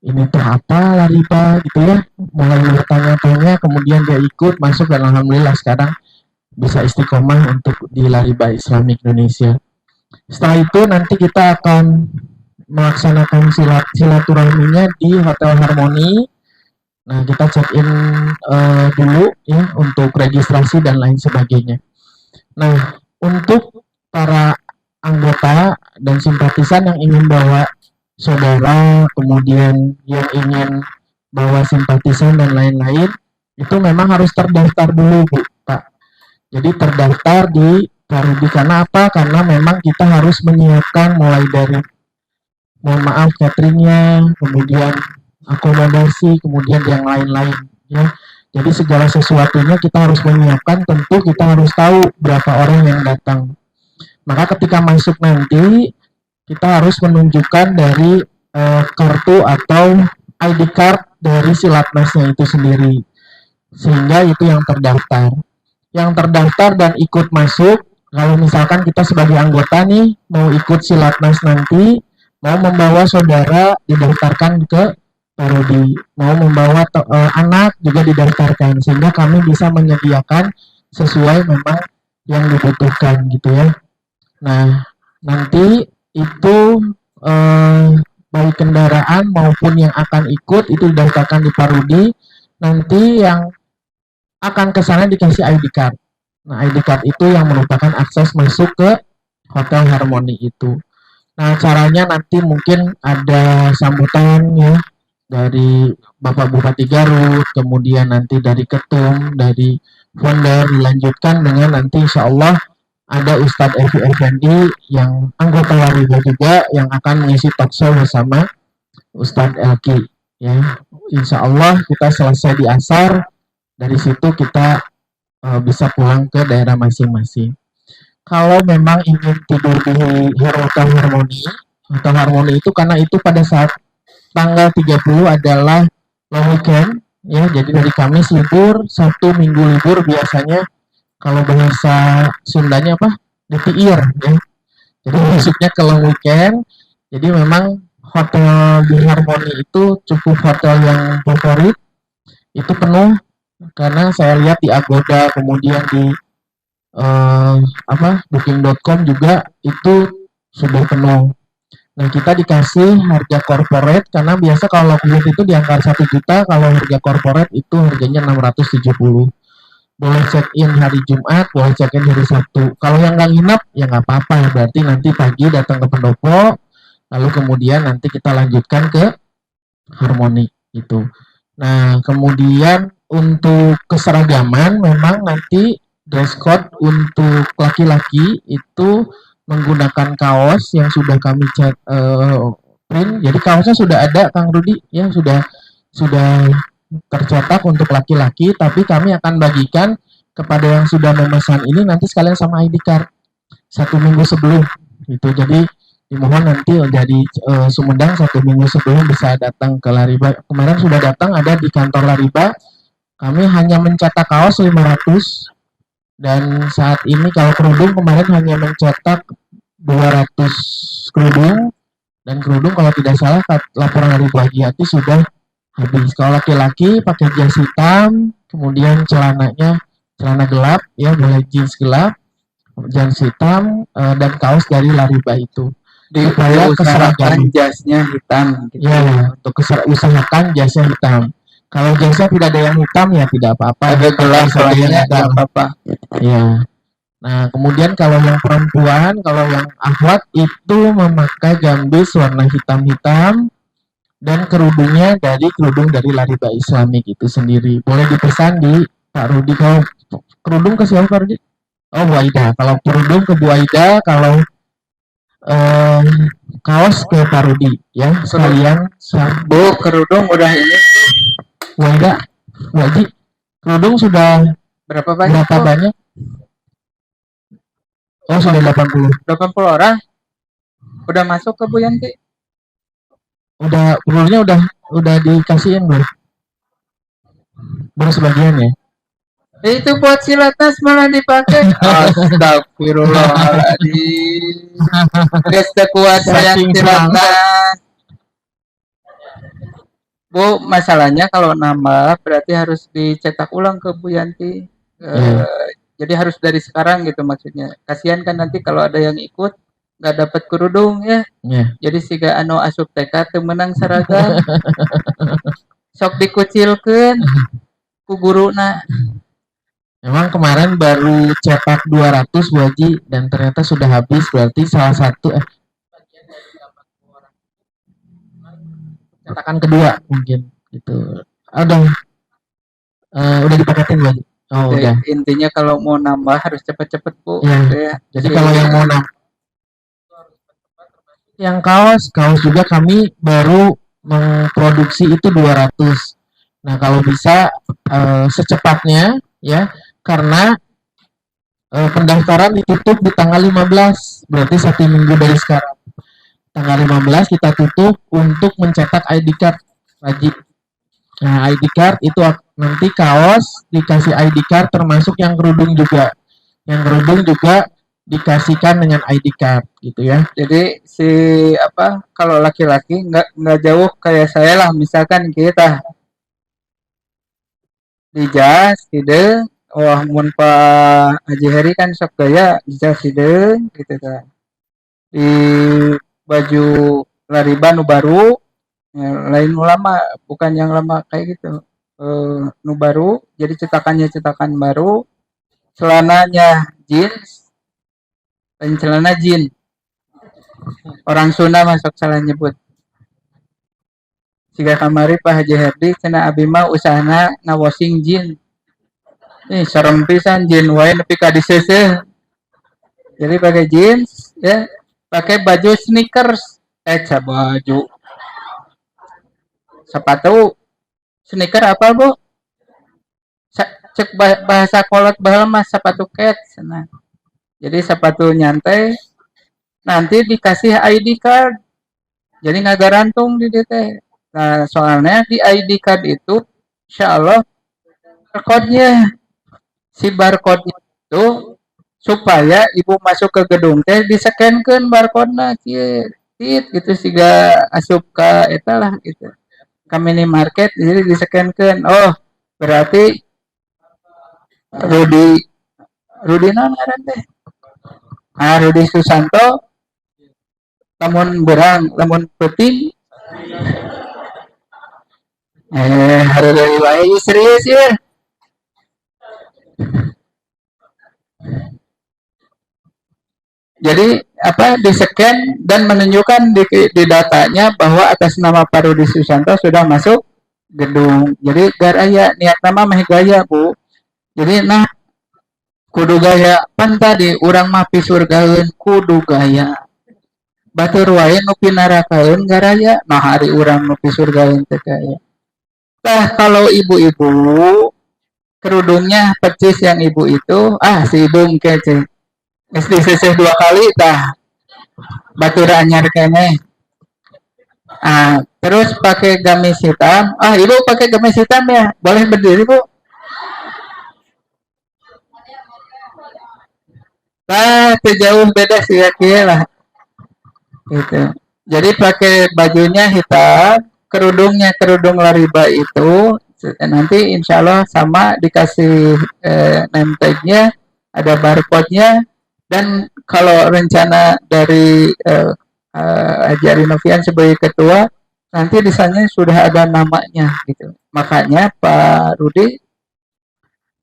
Ini tuh apa Lariba gitu ya, mulai bertanya-tanya, kemudian dia ikut masuk dan alhamdulillah sekarang bisa istiqomah untuk di Lariba Islamic Indonesia. Setelah itu nanti kita akan melaksanakan silaturahminya di Hotel Harmoni. Nah, kita check-in dulu ya untuk registrasi dan lain sebagainya. Nah, untuk para anggota dan simpatisan yang ingin bawa saudara, kemudian yang ingin bawa simpatisan dan lain-lain, itu memang harus terdaftar dulu, Bu, Pak. Jadi terdaftar di Karudi. Karena apa? Karena memang kita harus menyiapkan mulai dari mohon maaf cateringnya, kemudian akomodasi, kemudian yang lain-lain ya. Jadi segala sesuatunya kita harus menyiapkan, tentu kita harus tahu berapa orang yang datang. Maka ketika masuk nanti kita harus menunjukkan dari kartu atau ID card dari Silatnasnya itu sendiri. Sehingga itu yang terdaftar. Yang terdaftar dan ikut masuk, kalau misalkan kita sebagai anggota nih mau ikut Silatnas nanti, mau membawa saudara didaftarkan ke Karudi, mau membawa anak juga didaftarkan, sehingga kami bisa menyediakan sesuai memang yang dibutuhkan gitu ya. Nah, nanti itu baik kendaraan maupun yang akan ikut itu didaftarkan di Parudi. Nanti yang akan ke sana dikasih ID card. Nah, ID card itu yang merupakan akses masuk ke Hotel Harmoni itu. Nah, caranya nanti mungkin ada sambutan ya dari Bapak Bupati Garut, kemudian nanti dari ketum, dari founder, dilanjutkan dengan nanti insya Allah ada Ustadz Evi Effendi yang anggota Lariba juga yang akan mengisi talkshow bersama Ustadz Elki ya. Insya Allah kita selesai di asar, dari situ kita bisa pulang ke daerah masing-masing. Kalau memang ingin tidur di Hotel Harmoni, Hotel Harmoni itu karena itu pada saat tanggal 30 adalah long weekend ya, jadi dari Kamis libur, Sabtu Minggu libur biasanya. Kalau bahasa Sundanya apa? Detiir ya. Jadi masuknya ke long weekend. Jadi memang hotel di Harmoni itu cukup hotel yang favorit. Itu penuh karena saya lihat di Agoda, kemudian di booking.com juga itu sudah penuh. Nah, kita dikasih harga corporate karena biasa kalau weekend itu di angka 1 juta, kalau harga corporate itu harganya 670. boleh check in hari Jumat, boleh check in hari Sabtu. Kalau yang nggak nginep ya nggak apa-apa, berarti nanti pagi datang ke pendopo, lalu kemudian nanti kita lanjutkan ke harmoni itu. Nah, kemudian untuk keseragaman memang nanti dress code untuk laki-laki itu menggunakan kaos yang sudah kami print. Jadi kaosnya sudah ada, Kang Rudi, ya sudah tercetak untuk laki-laki, tapi kami akan bagikan kepada yang sudah memesan ini nanti sekalian sama ID card 1 minggu sebelum itu. Jadi dimohon nanti dari Sumedang 1 minggu sebelum bisa datang ke Lariba. Kemarin sudah datang, ada di kantor Lariba. Kami hanya mencetak kaos 500 dan saat ini kalau kerudung kemarin hanya mencetak 200 kerudung, dan kerudung kalau tidak salah laporan dari Bu Haji Hati sudah habis. Kalau laki-laki pakai jas hitam, kemudian celananya celana gelap, ya boleh jeans gelap, jas hitam, dan kaos dari Lariba itu. Supaya keseragaman jasnya hitam gitu. Ya, untuk usahakan jasnya hitam. Kalau jasnya tidak ada yang hitam ya tidak apa-apa. Ada gelang saja tidak apa-apa. Ya. Nah, kemudian kalau yang perempuan, kalau yang akhwat itu memakai gambis warna hitam-hitam dan kerudungnya dari kerudung dari Lariba Islamik itu sendiri. Boleh dipesan di Pak Rudi. Kalau kerudung ke siapa Pak Rudi? Oh, Bu Aida. Kalau kerudung ke Bu Aida, kalau kaos ke Pak Rudi ya sekalian. Bu, kerudung udah ini Bu Aida, Bu Haji, kerudung sudah berapa banyak? Oh, sudah 80 orang udah masuk ke Bu Yanti. Udah, kerudungnya udah dikasihin belum? Baru sebagian ya. Itu buat silatnas malah dipakai. Astagfirullahaladzim. Guys, kuat sayang silatnas. Bu, masalahnya kalau nambah berarti harus dicetak ulang ke Bu Yanti. Jadi harus dari sekarang gitu maksudnya. Kasihan kan nanti kalau ada yang ikut nggak dapat kerudung ya. Jadi siga anu asup TK teu menang seragam. Sok dikucilkeun ku guruna. Memang kemarin baru cetak 200 Bu Haji dan ternyata sudah habis, berarti salah satu cetakan kedua mungkin gitu. Udah dipaketin Bu Haji. Oh, udah. Intinya kalau mau nambah harus cepet-cepet Bu. Ya. Jadi kalau yang mau nambah, yang kaos juga kami baru memproduksi itu 200. Nah, kalau bisa secepatnya ya, karena pendaftaran ditutup di tanggal 15, berarti 1 minggu dari sekarang. Tanggal 15 kita tutup untuk mencetak ID card Haji. Nah, ID card itu nanti kaos dikasih ID card termasuk yang kerudung juga. Yang kerudung juga dikasihkan dengan ID card gitu ya. Jadi kalau laki-laki nggak jauh kayak saya lah, misalkan kita di jas hidung, wah mun Pak Haji Heri kan sok gaya di jas hidung gitu kan. Di baju Lariba nu baru, lain lama, bukan yang lama kayak gitu. Nu baru, jadi cetakan baru, celananya jeans, dan celana jeans. Orang Sunda masuk salah nyebut. Jika kamari Pak Haji Herdi cenah abi mah usahana ngawashing jeans. Sareng pisan jeans wae nepi ka diseuseung. Jadi pakai jeans ya, pakai baju sneakers, baju sepatu sneaker apa Bu? Cek bahasa kolot baheula mah sepatu kets. Nah. Jadi sepatu nyantai, nanti dikasih ID card. Jadi nggak garantung di DT. Nah, soalnya di ID card itu insya Allah barcode-nya. Si barcode itu supaya ibu masuk ke gedung teh di-scan-keun barcode-na gitu siga asup ka eta lah gitu. Ka minimarket jadi di-scan-keun. Oh, berarti Rudi naon teh? Rudi Susanto lamun berang, lamun peuting hari wae serius ya. Jadi apa di-scan dan menunjukkan di datanya bahwa atas nama Pak Rudi Susanto sudah masuk gedung. Jadi garaya niat nama mah gaya, Bu. Jadi nah kudu gaya pan tadi urang mah pisurgaeun kudu gaya. Batur wae nu pinarakaeun garaya, nah hari urang nu pisurgaeun teh gaya. Tah kalau ibu-ibu kerudungnya percis yang ibu itu, si ibu kece. Geus disisih 2 kali tah batur anyar keneh. Terus pakai gamis hitam. Ibu pakai gamis hitam ya. Boleh berdiri, Bu. Jauh beda sih ya lah. Gitu. Jadi pakai bajunya hitam, kerudungnya kerudung lariba itu nanti insya Allah sama dikasih name tag-nya, ada barcode-nya, dan kalau rencana dari Haji Arinovian sebagai ketua, nanti di sana sudah ada namanya gitu. Makanya Pak Rudi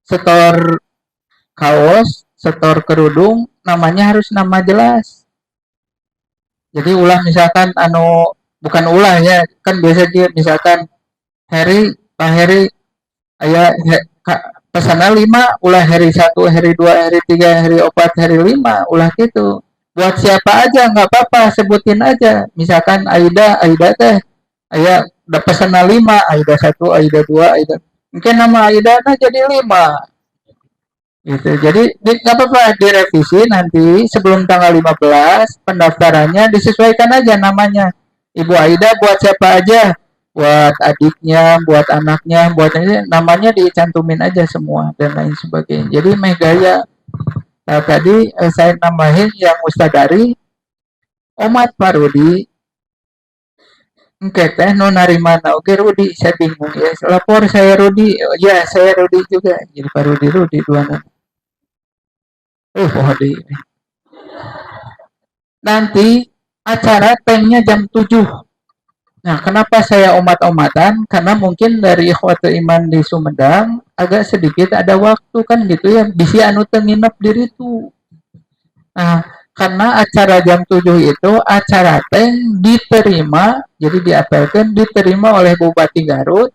setor kaos, setor kerudung, namanya harus nama jelas. Jadi ulah misalkan bukan ulah ya, kan biasa dia misalkan Heri, Pak Heri, pesanan 5, ulah Heri 1, Heri 2, Heri 3, Heri 4, Heri 5, ulah gitu. Buat siapa aja nggak apa-apa, sebutin aja. Misalkan Aida teh, udah pesanan 5, Aida 1, Aida 2, Aida. Mungkin nama Aida jadi 5. Gitu. Jadi nggak apa-apa direvisi nanti sebelum tanggal 15 pendaftarannya disesuaikan aja namanya. Ibu Aida buat siapa aja, buat adiknya, buat anaknya, buat ini namanya dicantumin aja semua dan lain sebagainya. Jadi meh gaya. Nah, tadi saya nambahin yang Ustadari Omat Pak Rudi. Teh no narimana. Oke Rudi, saya bingung ya. Lapor saya Rudi. Ya saya Rudi juga. Jadi Pak Rudi dua nama. Nanti acara tanknya jam 7. Nah, kenapa saya omat-omatan? Karena mungkin dari ikhwatu iman di Sumedang agak sedikit ada waktu kan gitu ya. Bisa anu teu nginep diri tuh. Nah, karena acara jam 7 itu acara tank diterima, jadi diapelkan diterima oleh Bupati Garut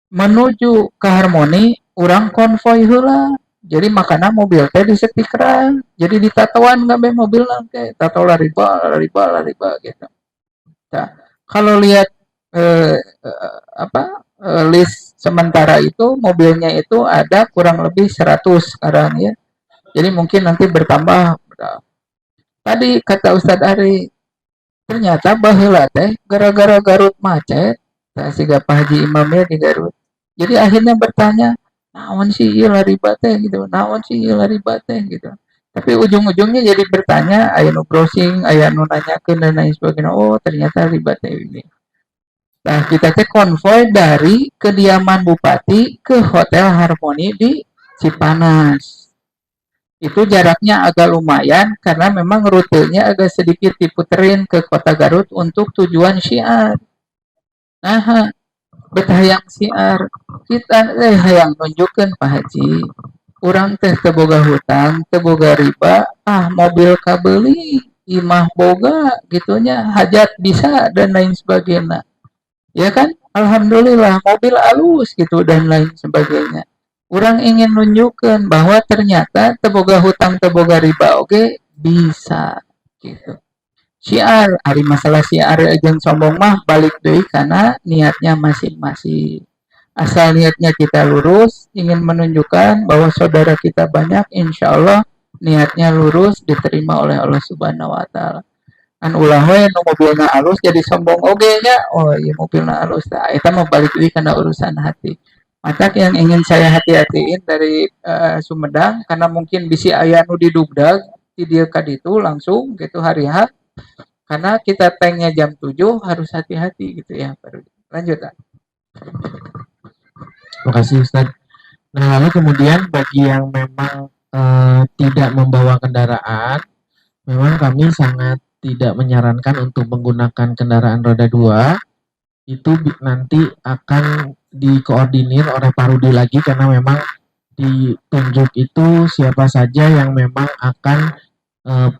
menuju ke Harmoni, urang konvoy heula. Jadi makanya mobil teh disepikeran, jadi ditatoan nggak mobil nangke, tato lariba gitu. Nah, kalau lihat list sementara itu mobilnya itu ada kurang lebih 100 sekarang ya. Jadi mungkin nanti bertambah. Tadi kata Ustadz Ari, ternyata baheula teh gara-gara Garut macet, siga Pak Haji Imamnya di Garut. Jadi akhirnya bertanya, naon sih ieu lariba teh gitu, naon sih ieu lariba teh gitu. Tapi ujung-ujungnya jadi bertanya, aya nu browsing, aya nu nanyakeun dan lain sebagainya. Oh, ternyata riba teh ini. Nah, kita teh konvoy dari kediaman Bupati ke Hotel Harmoni di Cipanas. Itu jaraknya agak lumayan karena memang rutenya agak sedikit diputerin ke Kota Garut untuk tujuan syiar. Nah, betayang siar kita hayang nunjukkan Pak Haji urang teh teboga hutang teboga riba mobil kabeli imah boga gitunya hajat bisa dan lain sebagainya ya kan alhamdulillah mobil alus gitu dan lain sebagainya urang ingin nunjukkan bahwa ternyata teboga hutang teboga riba oke bisa gitu syiar, hari masalah syiar jeung sombong mah balik deui karena niatnya masing-masing. Asal niatnya kita lurus, ingin menunjukkan bahwa saudara kita banyak, insya Allah niatnya lurus diterima oleh Allah Subhanahu Wa Taala. Kan ulah we nu mobilna alus jadi sombong oge nya. Oh iya mobilna alus tah. Eta mah balik deui kana urusan hati. Mata yang ingin saya hati-hatiin dari Sumedang karena mungkin bisi aya nu didugdag di dieu ka ditu langsung gitu hari H. Karena kita tanknya jam 7 harus hati-hati gitu ya. Lanjut Kak. Terima kasih Ustaz. Nah lalu kemudian bagi yang memang tidak membawa kendaraan, memang kami sangat tidak menyarankan untuk menggunakan kendaraan roda 2. Itu nanti akan dikoordinir oleh Pak Rudi lagi karena memang ditunjuk itu siapa saja yang memang akan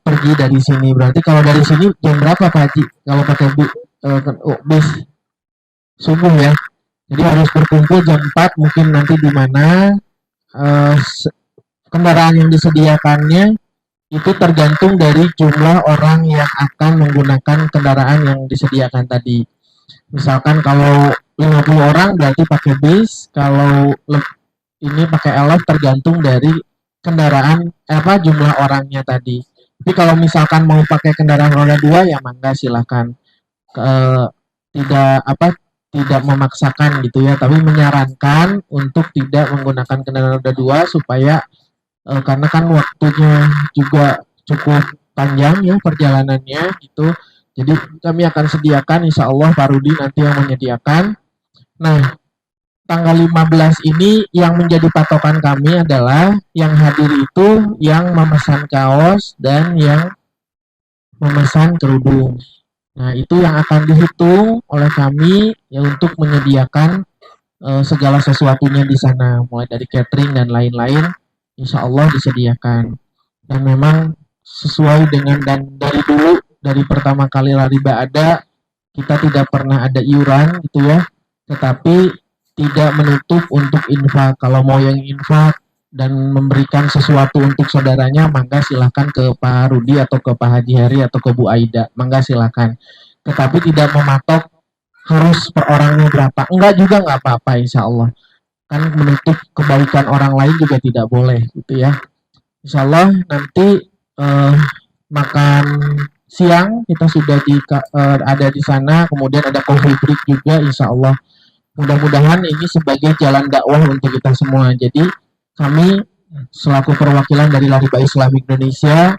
pergi dari sini. Berarti kalau dari sini jam berapa Pak Haji? Kalau pakai bis subuh ya. Jadi harus berkumpul jam 4 mungkin nanti di mana eh, kendaraan yang disediakannya itu tergantung dari jumlah orang yang akan menggunakan kendaraan yang disediakan tadi. Misalkan kalau 50 orang berarti pakai bis, kalau ini pakai LF tergantung dari kendaraan apa jumlah orangnya tadi. Tapi kalau misalkan mau pakai kendaraan roda 2 ya mangga silahkan. Tidak apa tidak memaksakan gitu ya, tapi menyarankan untuk tidak menggunakan kendaraan roda 2 supaya karena kan waktunya juga cukup panjang ya perjalanannya gitu. Jadi kami akan sediakan insya Allah Pak Rudi nanti yang menyediakan. Nah, tanggal 15 ini yang menjadi patokan kami adalah yang hadir itu yang memesan kaos dan yang memesan kerudung. Nah, itu yang akan dihitung oleh kami ya untuk menyediakan segala sesuatunya di sana, mulai dari catering dan lain-lain, insya Allah disediakan. Dan memang sesuai dengan dan dari dulu dari pertama kali Lariba ada kita tidak pernah ada iuran gitu ya, tetapi tidak menutup untuk infak. Kalau mau yang infak dan memberikan sesuatu untuk saudaranya, mangga silahkan ke Pak Rudi atau ke Pak Haji Heri atau ke Bu Aida, mangga silahkan. Tetapi tidak mematok harus per orangnya berapa. Enggak juga nggak apa-apa insya Allah. Kan menutup kebaikan orang lain juga tidak boleh gitu ya. Insya Allah nanti makan siang kita sudah ada di sana, kemudian ada coffee break juga insya Allah. Mudah-mudahan ini sebagai jalan dakwah untuk kita semua. Jadi kami selaku perwakilan dari Lariba Islam Indonesia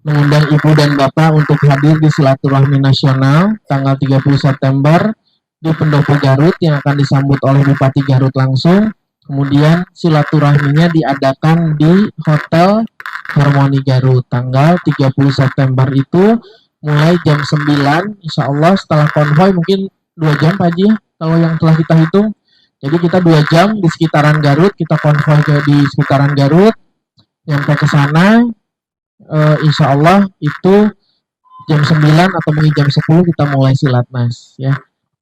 mengundang Ibu dan Bapak untuk hadir di silaturahmi nasional tanggal 30 September di Pendopo Garut yang akan disambut oleh Bupati Garut langsung. Kemudian silaturahminya diadakan di Hotel Harmoni Garut tanggal 30 September itu mulai jam 9 insya Allah setelah konvoy mungkin 2 jam Pak Haji ya, kalau yang telah kita hitung. Jadi kita 2 jam di sekitaran Garut, kita konvoy di sekitaran Garut, nyampe ke sana insya Allah itu jam 9 atau mungkin jam 10 kita mulai silatnas ya.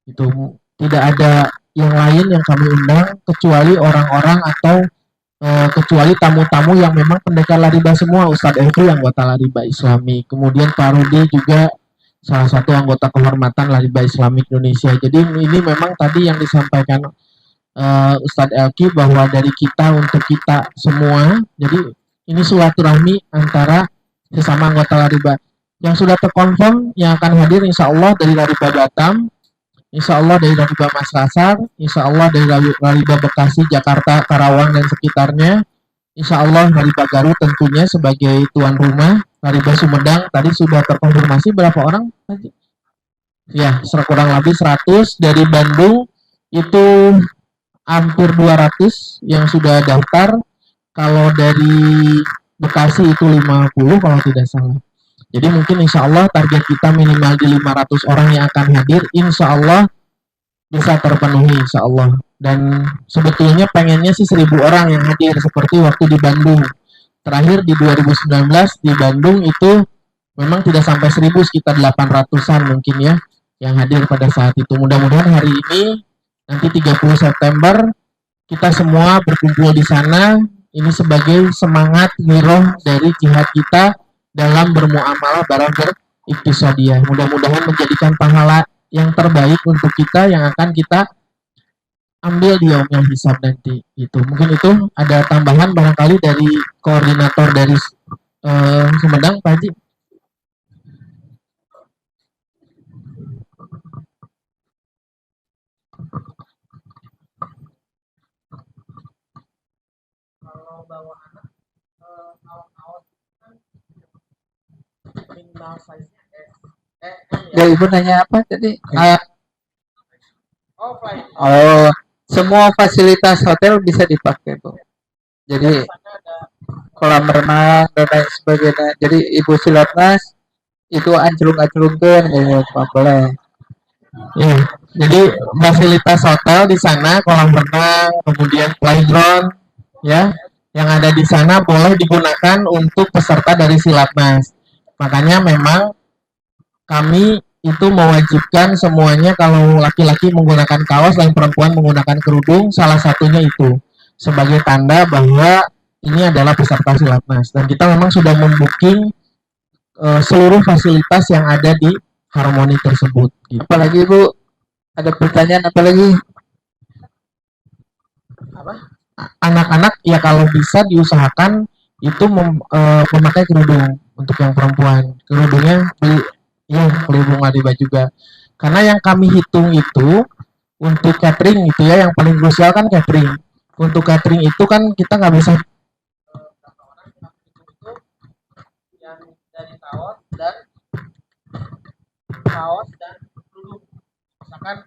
Itu tidak ada yang lain yang kami undang kecuali orang-orang atau kecuali tamu-tamu yang memang pendekar Lariba semua. Ustadz Elvi anggota Lariba Islami, kemudian Pak Rudi juga salah satu anggota kehormatan Lariba Islamik Indonesia. Jadi ini memang tadi yang disampaikan Ustadz Elki bahwa dari kita untuk kita semua. Jadi ini silaturahmi antara sesama anggota Lariba. Yang sudah terkonfirm yang akan hadir insya Allah dari Lariba Batam, insya Allah dari Lariba Makassar, insya Allah dari Lariba Bekasi, Jakarta, Karawang dan sekitarnya, insya Allah Lariba Garut tentunya sebagai tuan rumah. Lariba Sumedang tadi sudah terkonfirmasi berapa orang? Ya, kurang lebih 100. Dari Bandung itu hampir 200 yang sudah daftar. Kalau dari Bekasi itu 50 kalau tidak salah. Jadi mungkin insya Allah target kita minimal di 500 orang yang akan hadir, insya Allah bisa terpenuhi insya Allah. Dan sebetulnya pengennya sih 1000 orang yang hadir seperti waktu di Bandung. Terakhir di 2019 di Bandung itu memang tidak sampai 1000, sekitar 800-an mungkin ya yang hadir pada saat itu. Mudah-mudahan hari ini nanti 30 September kita semua berkumpul di sana. Ini sebagai semangat giroh dari jihad kita dalam bermuamalah barang beriktisadiyah. Mudah-mudahan menjadikan pahala yang terbaik untuk kita yang akan kita ambil di yaumul hisab nanti. Itu mungkin itu ada tambahan barangkali dari koordinator dari Sumedang Pak Haji. Kalau bawa anak kaos minimal size-nya Ya Ibu nanya apa tadi? offline. Oh, semua fasilitas hotel bisa dipakai Bu. Jadi kolam renang dan lain sebagainya. Jadi Ibu silatnas itu anclung-anclungkeun gitu boleh. Ya, jadi fasilitas hotel di sana kolam renang, kemudian playground, ya, yang ada di sana boleh digunakan untuk peserta dari Silatnas. Makanya memang kami itu mewajibkan semuanya kalau laki-laki menggunakan kaos dan perempuan menggunakan kerudung, salah satunya itu sebagai tanda bahwa ini adalah peserta Silatnas. Dan kita memang sudah membooking seluruh fasilitas yang ada di Harmoni tersebut. Gitu. Apalagi Bu, ada pertanyaan apa lagi? Anak-anak ya kalau bisa diusahakan itu memakai kerudung untuk yang perempuan. Kerudungnya kerudung Lariba juga. Karena yang kami hitung itu untuk catering itu ya, yang paling krusial kan catering. Untuk catering itu kan kita nggak bisa yang dari kaos dan kerudung. Misalkan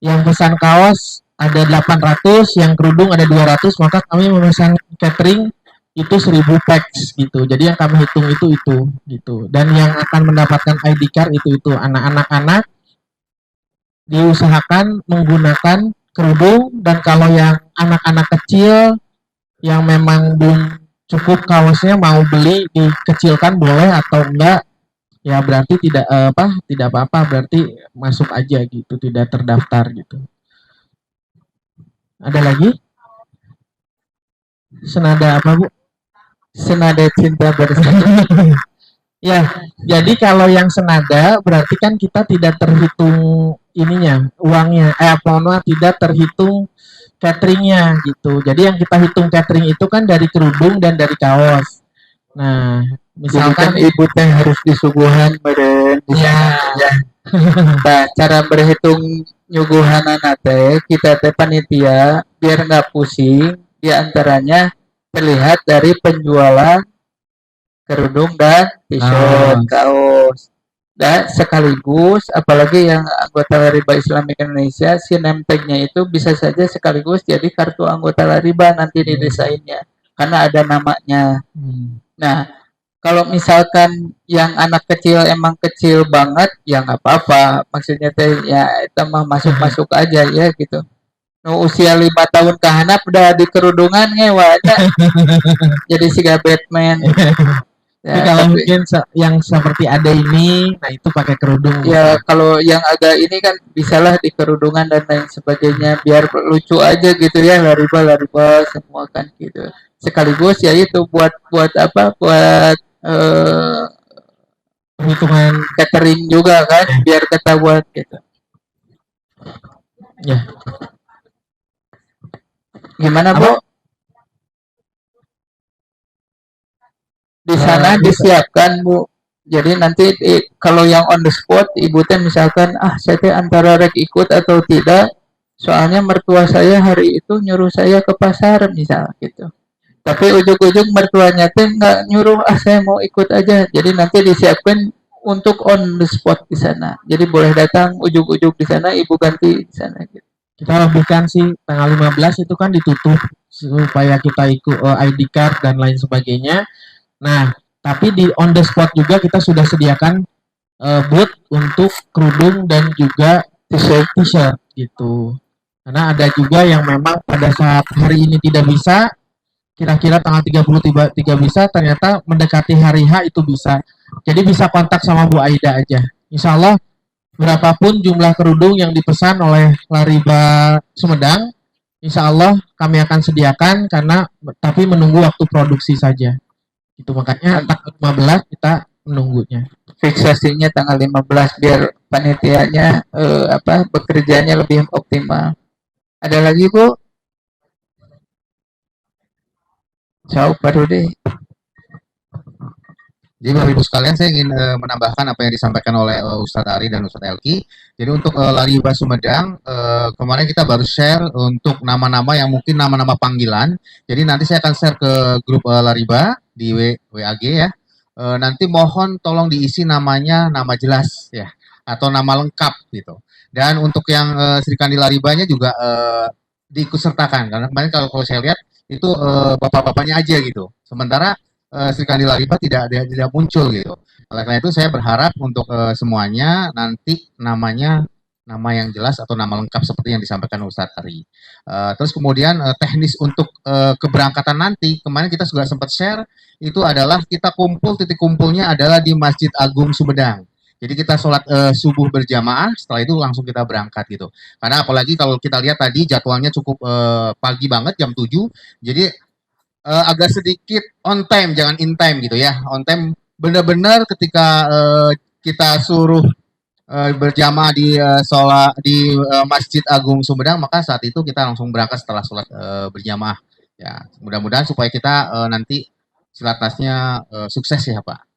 yang pesan kaos ada 800, yang kerudung ada 200, maka kami memesan catering itu 1000 packs gitu. Jadi yang kami hitung itu gitu. Dan yang akan mendapatkan ID card itu anak-anak diusahakan menggunakan kerudung, dan kalau yang anak-anak kecil yang memang belum cukup kaosnya mau beli dikecilkan boleh, atau enggak ya berarti tidak apa-apa, berarti masuk aja gitu, tidak terdaftar gitu. Ada lagi? Senada apa Bu? Senada cinta bersama. Ya, jadi kalau yang senada berarti kan kita tidak terhitung ininya, uangnya, tidak terhitung cateringnya gitu. Jadi yang kita hitung catering itu kan dari kerudung dan dari kaos. Nah, Misalkan ibu teh harus disuguhan meren. Ya. Nah, cara berhitung nyuguhan anak teh, kita teh panitia biar nggak pusing, diantaranya terlihat dari penjualan kerudung dan t-shirt, kaos. Dan sekaligus, apalagi yang anggota Lariba Islamic Indonesia, si name tag-nya itu bisa saja sekaligus jadi kartu anggota Lariba nanti di desainnya, karena ada namanya. Nah, kalau misalkan yang anak kecil emang kecil banget, ya nggak apa-apa. Maksudnya teh ya itu mah masuk-masuk aja ya gitu. No, usia 5 tahun ke handap udah di kerudungan ngewa jadi siga Batman. Ya, kalau mungkin yang seperti ada ini, nah itu pakai kerudung. Ya kalau yang agak ini kan bisalah di kerudungan dan lain sebagainya, biar lucu aja gitu ya, lariba semua kan gitu. Sekaligus ya itu buat apa? Buat perhitungan catering juga kan, biar ketahuan gitu. Ya. Gimana Bu? Di sana disiapkan Bu. Jadi nanti kalau yang on the spot, ibu teh misalkan, saya teh antara rek ikut atau tidak, soalnya mertua saya hari itu nyuruh saya ke pasar misal gitu. Tapi ujung-ujung mertuanya teh nggak nyuruh, saya mau ikut aja. Jadi nanti disiapkan untuk on the spot di sana. Jadi boleh datang ujung-ujung di sana, ibu ganti di sana gitu. Kita lebihkan sih tanggal 15 itu kan ditutup supaya kita ikut ID card dan lain sebagainya. Nah, tapi di on the spot juga kita sudah sediakan booth untuk kerudung dan juga t-shirt gitu. Karena ada juga yang memang pada saat hari ini tidak bisa, kira-kira tanggal 33 bisa, ternyata mendekati hari H itu bisa. Jadi bisa kontak sama Bu Aida aja. Insya Allah berapapun jumlah kerudung yang dipesan oleh Lariba Sumedang, insya Allah kami akan sediakan, tapi menunggu waktu produksi saja. Itu makanya tanggal 15 kita menunggunya. Fiksasinya tanggal 15 biar panitianya bekerjanya lebih optimal. Ada lagi Bu? Baru deh. Jadi Bapak Ibu sekalian, saya ingin menambahkan apa yang disampaikan oleh Ustadz Ari dan Ustadz Elki. Jadi untuk Lariba Sumedang, kemarin kita baru share untuk nama-nama yang mungkin nama-nama panggilan. Jadi nanti saya akan share ke grup Lariba di WAG ya. Nanti mohon tolong diisi namanya, nama jelas ya, atau nama lengkap gitu. Dan untuk yang Sri Kandi Laribanya juga diikutsertakan, karena kemarin kalau saya lihat itu bapak-bapaknya aja gitu. Sementara Sri Kandi Lariba tidak muncul gitu. Oleh karena itu saya berharap untuk semuanya nanti namanya nama yang jelas atau nama lengkap seperti yang disampaikan Ustadz Ari. Terus kemudian teknis untuk keberangkatan nanti, kemarin kita juga sempat share, itu adalah kita titik kumpulnya adalah di Masjid Agung Sumedang. Jadi kita sholat subuh berjamaah, setelah itu langsung kita berangkat gitu. Karena apalagi kalau kita lihat tadi jadwalnya cukup pagi banget, jam 7, jadi agak sedikit on time, jangan in time gitu ya. On time benar-benar ketika kita suruh berjamaah di sholat di Masjid Agung Sumedang, maka saat itu kita langsung berangkat setelah sholat berjamaah. Ya, mudah-mudahan supaya kita nanti silatasnya sukses ya Pak.